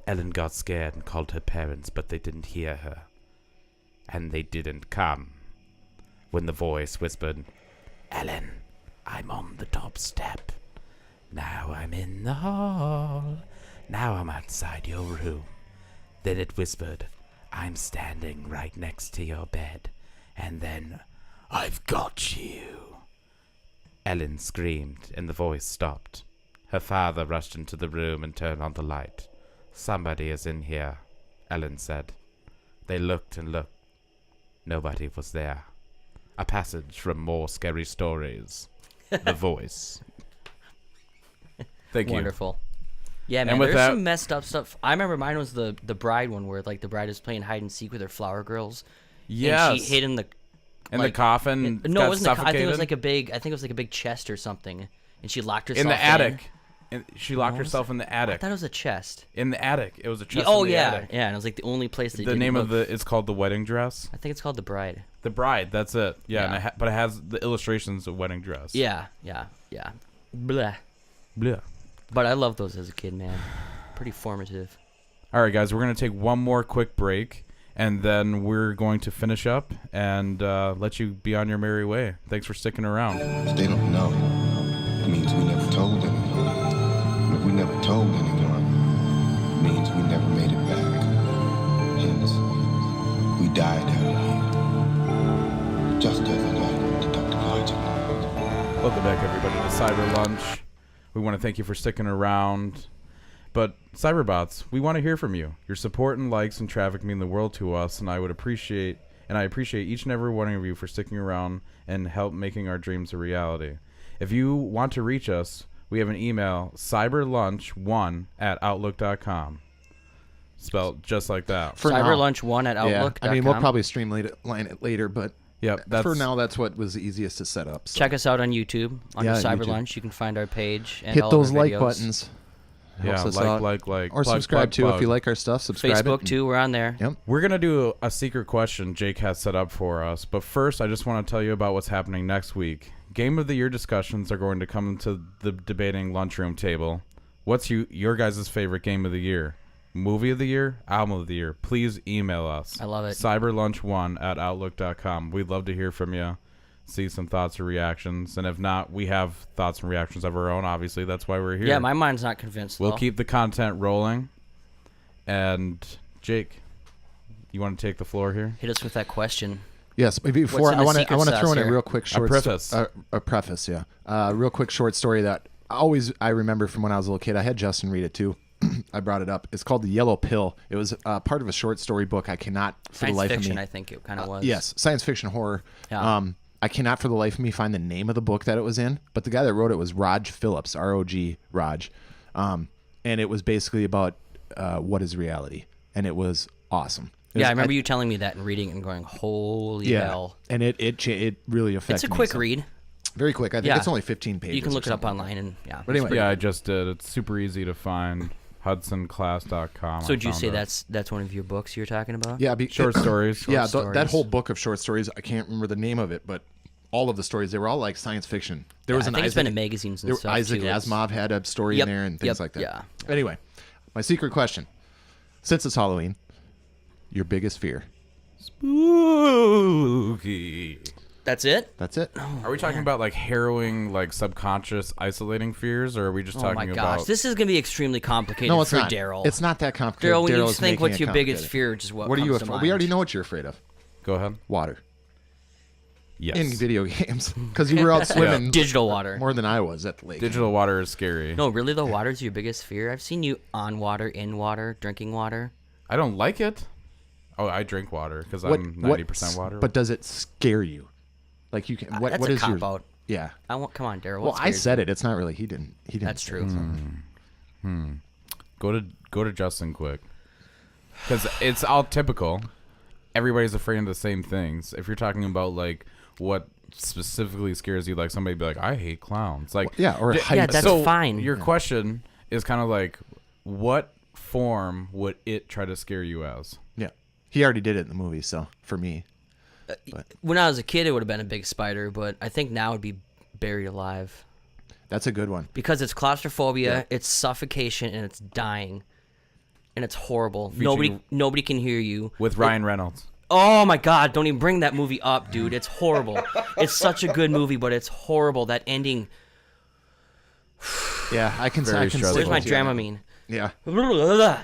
Ellen got scared and called her parents, but they didn't hear her. And they didn't come. When the voice whispered, Ellen, I'm on the top step. Now I'm in the hall. Now I'm outside your room. Then it whispered, I'm standing right next to your bed. And then, I've got you. Ellen screamed, and the voice stopped. Her father rushed into the room and turned on the light. Somebody is in here, Ellen said. They looked and looked. Nobody was there. A passage from More Scary Stories. The voice. Thank you. Wonderful. Yeah, man. And with There's that- some messed up stuff. I remember mine was the bride one where like the bride is playing hide and seek with her flower girls. Yes. And she hid in the. In like- the coffin. No, got it wasn't. I think it suffocated? was like a big. I think it was like a big chest or something, and she locked herself in the attic. And she locked was herself in the I attic. thought it was a chest. In the attic. It was a chest. Oh in the yeah, attic. yeah. And it was like the only place that The didn't name of look- it's called The Wedding Dress. I think it's called the bride. The Bride. That's it. Yeah. Yeah. And but it has the illustrations of wedding dress. Yeah. Blah. Blah. But I loved those as a kid, man. Pretty formative. All right, guys. We're gonna take one more quick break, and then we're going to finish up and let you be on your merry way. Thanks for sticking around. If they don't know, it means we never told anyone. And if we never told anyone, it means we never made it back. Hence, we died out here. Just as I died to Dr. Logic. Welcome back, everybody, to Cyber Lunch. We want to thank you for sticking around. But Cyberbots, we want to hear from you. Your support and likes and traffic mean the world to us, and I appreciate each and every one of you for sticking around and help making our dreams a reality. If you want to reach us, we have an email, cyberlunch1@outlook.com. Spelled just like that. For now. Cyberlunch1 at Yeah. outlook.com. I mean, we'll probably streamline it later, but Yep, for now, that's what was the easiest to set up. So. Check us out on YouTube under Yeah, Cyber YouTube. Lunch. You can find our page and Hit all those of our like videos. buttons. Helps us like, out. like. Or plug, subscribe plug, too plug. if you like our stuff. Subscribe Facebook it. too. We're on there. Yep. We're going to do a secret question Jake has set up for us. But first, I just want to tell you about what's happening next week. Game of the Year discussions are going to come to the debating lunchroom table. What's your guys' favorite game of the year? Movie of the year? Album of the year? Please email us. I love it. cyberlunch1@outlook.com. We'd love to hear from you. See some thoughts or reactions. And if not, we have thoughts and reactions of our own, obviously. That's why we're here. Yeah, my mind's not convinced. We'll though. keep the content rolling. And Jake, you want to take the floor here? Hit us with that question. Yes, maybe before What's in I the want to secret throw sauce in a here? real quick short preface. a preface, yeah. Real quick short story that I remember from when I was a little kid. I had Justin read it too. I brought it up. It's called The Yellow Pill. It was part of a short story book. I cannot for Science the life fiction, of me. I think it kind of was. Yes, science fiction horror. Yeah. I cannot for the life of me find the name of the book that it was in, but the guy that wrote it was Raj Phillips, R-O-G, Raj. And it was basically about what is reality, and it was awesome. Yeah, I remember you telling me that and reading it and going, holy hell. And it really affected It's a me, quick so- read. Very quick. I think Yeah. it's only 15 pages. You can look or it up something. online and yeah. But anyway, Yeah, I just did. It's super easy to find. HudsonClass.com. So I did you found say it. that's one of your books you're talking about? yeah, Short stories. yeah, that stories. whole book of short stories. I can't remember the name of it, but all of the stories, they were all like science fiction. There was I an think it's Isaac, been in magazines and there, stuff Isaac too. It's- Asimov had a story Yep, in there and things yep, like that. yeah. Anyway, my secret question: since it's Halloween, your biggest fear? Spooky. That's it? That's it. Are we talking about like harrowing, like subconscious, isolating fears, or are we just Oh my talking gosh, about? this is gonna be extremely complicated No, it's for not. Daryl. It's not that complicated. Daryl, when you Daryl's think making what's it your biggest complicated. fear, just what are you comes to afraid? mind? We already know what you're afraid of. Go ahead. Water Yes. in video games because you were out swimming Digital water. more than I was at the lake. Digital water is scary. No, really though, water's your biggest fear. I've seen you on water, in water, drinking water. I don't like it. Oh, I drink water because I'm 90% water. But does it scare you? Like you can. What? That's what a is your? cop-out. Yeah. Come on, Daryl. Well, what I scares said it. It's not really. He didn't. That's say true. it, so. go to Justin quick, because it's all typical. Everybody's afraid of the same things. If you're talking about like what specifically scares you, like somebody be like, I hate clowns. Like Yeah, or heights. Yeah, that's so fine. Your question is kind of like, what form would it try to scare you as? Yeah. He already did it in the movie. So for me, When I was a kid, it would have been a big spider, but I think now it'd be buried alive that's a good one. because it's claustrophobia, Yeah. it's suffocation, and it's dying, and it's horrible. Featuring- Nobody can hear you. With Ryan Reynolds. Oh my God! Don't even bring that movie up, dude. It's horrible. It's such a good movie, but it's horrible. That ending. Yeah, I can. Very I can stressful. stick Where's my with you on that. Dramamine? Yeah,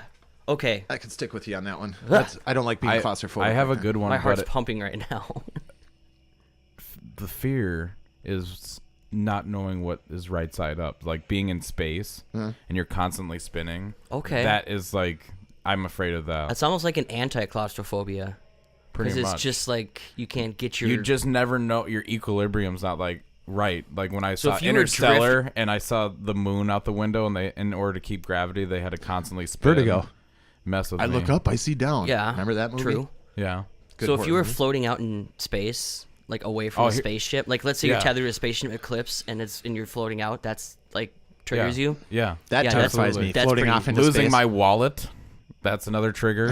Okay, I can stick with you on that one. I don't like being claustrophobic. I have a like that. good one. my heart's but pumping right now. the fear is not knowing what is right side up, like being in space and you're constantly spinning. Okay. That is like, I'm afraid of that. It's almost like an anti-claustrophobia. Pretty Because much. it's just like you can't get your. You just never know, your equilibrium's not like right. Like when I So saw if you were Interstellar and I saw the moon out the window, and they, in order to keep gravity, they had to constantly spin. Vertigo. Mess with I me. look up, I see down. Yeah. Remember that movie? True. Yeah. Good So if horror you were movie. floating out in space, like away from Oh, a here- spaceship, like let's say Yeah. you're tethered to a spaceship eclipse and you're floating out, that's like triggers you. Yeah. That Yeah, terrifies absolutely. me. That's Floating pretty- off into Losing space. my wallet. That's another trigger.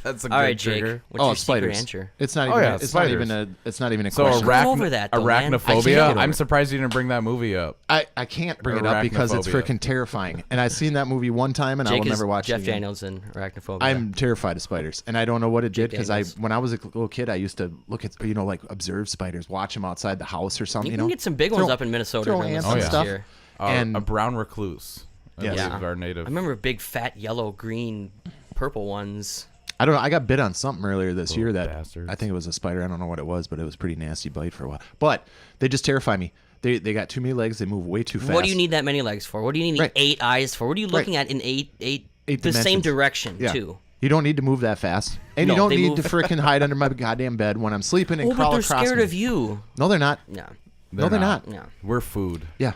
That's a good All right, Jake. trigger. What's Oh, your spiders. secret answer? It's not Oh, even. yeah, it's spiders. not even a. It's not even a So question. Go over that, though, man. I can't arachnophobia. get over I'm it. surprised you didn't bring that movie up. I can't bring it up because it's Arachnophobia. freaking terrifying. And I've seen that movie one time, and I Jake will is never watch Jeff it again. Daniels in Arachnophobia. I'm terrified of spiders, and I don't know what it did because Daniels. when I was a little kid, I used to look at like observe spiders, watch them outside the house or something. You You can know, get some big ones up in Minnesota throw during ants this and stuff. year. And A brown recluse. I Yes. believe are native. I remember big, fat, yellow, green, purple ones. I don't know. I got bit on something earlier this year that bastards. I think it was a spider. I don't know what it was, but it was a pretty nasty bite for a while. But they just terrify me. They got too many legs. They move way too fast. What do you need that many legs for? What do you need Right. 8 eyes for? What are you looking at in eight the same dimensions. direction Yeah. too? You don't need to move that fast, and No, you don't they need move- to freaking hide under my goddamn bed when I'm sleeping and Oh, crawl but they're across scared me. of you. No, they're not. No. No, they're not. No. We're food. Yeah,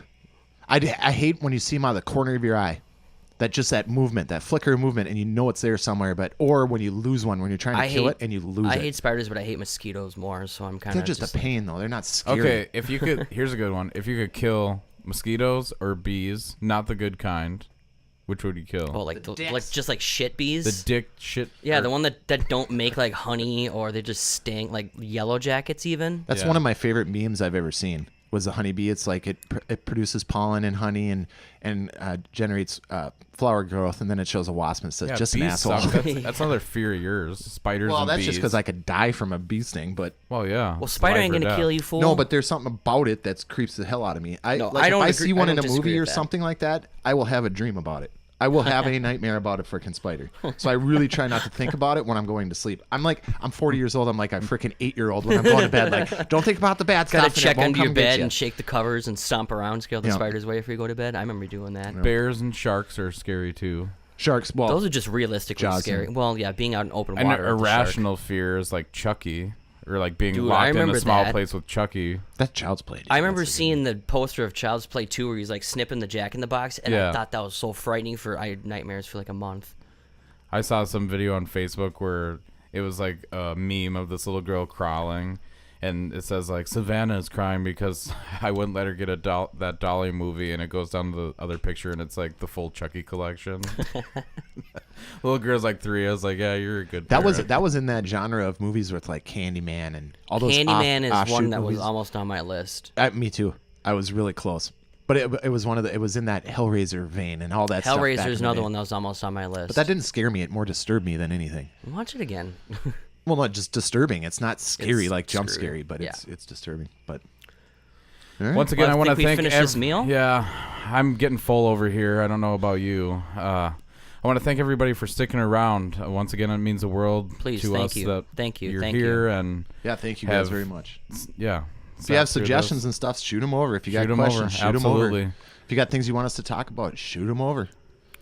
I hate when you see them out of the corner of your eye. That movement, that flicker of movement, and you know it's there somewhere. Or when you lose one, when you're trying to kill it and you lose I it. hate spiders, but I hate mosquitoes more. So I'm kind They're of just a pain, though. They're not scary. Okay, if you could, here's a good one. If you could kill Mosquitoes or bees? Not the good kind. Which would you kill? Oh, like just like shit bees. The dick shit. Yeah, the one that don't make like honey, or they just stink, like yellow jackets even. That's one of my favorite memes I've ever seen. Was the honeybee? It's like it produces pollen and honey and generates flower growth, and then it shows a wasp and says just an bees asshole. suck. That's another fear of yours. Spiders Well, and that's bees. just because I could die from a bee sting, but Well, yeah. Well, spider ain't Life or gonna death. kill you, fool. no, but there's something about it that creeps the hell out of me. I If don't I agree- see one I in a don't disagree movie or with that. something like that, I will have a dream about it. I will have a nightmare about a freaking spider. So I really try not to think about it when I'm going to sleep. I'm 40 years old. I'm like a freaking 8-year-old when I'm going to bed. Like, don't think about the bad Gotta stuff. and it check won't under come your get bed you. and shake the covers and stomp around, scare the Yeah. spiders away before you go to bed. I remember doing that. Bears and sharks are scary too. Sharks. Well, Those are just realistically Jaws scary. Well, yeah, being out in open An water. with the shark. irrational fear is like Chucky, or like being Dude, I locked in a remember small that. place with Chucky. that's Child's Play. dude. I remember That's a good seeing the poster of Child's Play 2 where he's like snipping the Jack in the Box, and Yeah. I thought that was so frightening. I had nightmares for like a month. I saw some video on Facebook where it was like a meme of this little girl crawling, and it says like Savannah is crying because I wouldn't let her get that Dolly movie, and it goes down to the other picture, and it's like the full Chucky collection. Little girl's like 3. I was like, yeah, you're a good. That was parent. that was in that genre of movies with like Candyman and all those. Candyman is offshoot one that was movies. almost on my list. Me too. I was really close, but it was one of the. It was in that Hellraiser vein and all that. stuff back Hellraiser in is the another day. one that was almost on my list. But that didn't scare me. It more disturbed me than anything. Watch it again. Well, not just disturbing. It's not scary It's like jump screwy. scary, but Yeah. it's disturbing. But Once again, Well, I want to think we thank. finished this meal? Yeah, I'm getting full over here. I don't know about you. I want to thank everybody for sticking around. Once again, it means the world Please, to thank us you. that Thank you, you're thank here you. and yeah, thank you have- guys very much. yeah. If you have suggestions and stuff, shoot them over. If you got Shoot 'em questions, over. shoot them over. Absolutely. If you got things you want us to talk about, shoot them over.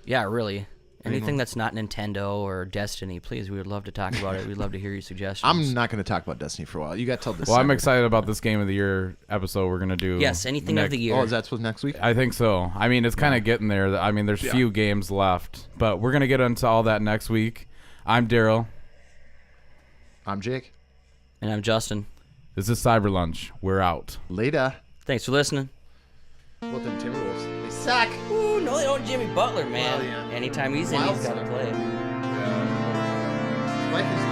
Yeah, really. Anything that's not Nintendo or Destiny, please, we would love to talk about it. We'd love to hear your suggestions. I'm not going to talk about Destiny for a while. You got till this. Well, I'm excited about this Game of the Year episode we're gonna do. Yes, anything of the year. Oh, is that what's next week? I think so. I mean, it's kind of getting there. I mean, there's few games left, but we're gonna get into all that next week. I'm Daryl. I'm Jake. And I'm Justin. This is Cyber Lunch. We're out. Later. Thanks for listening. Well, them Timberwolves, they suck. Ooh, no, they don't Jimmy Butler, man. Well, yeah. Anytime he's in, he's got to play. Life is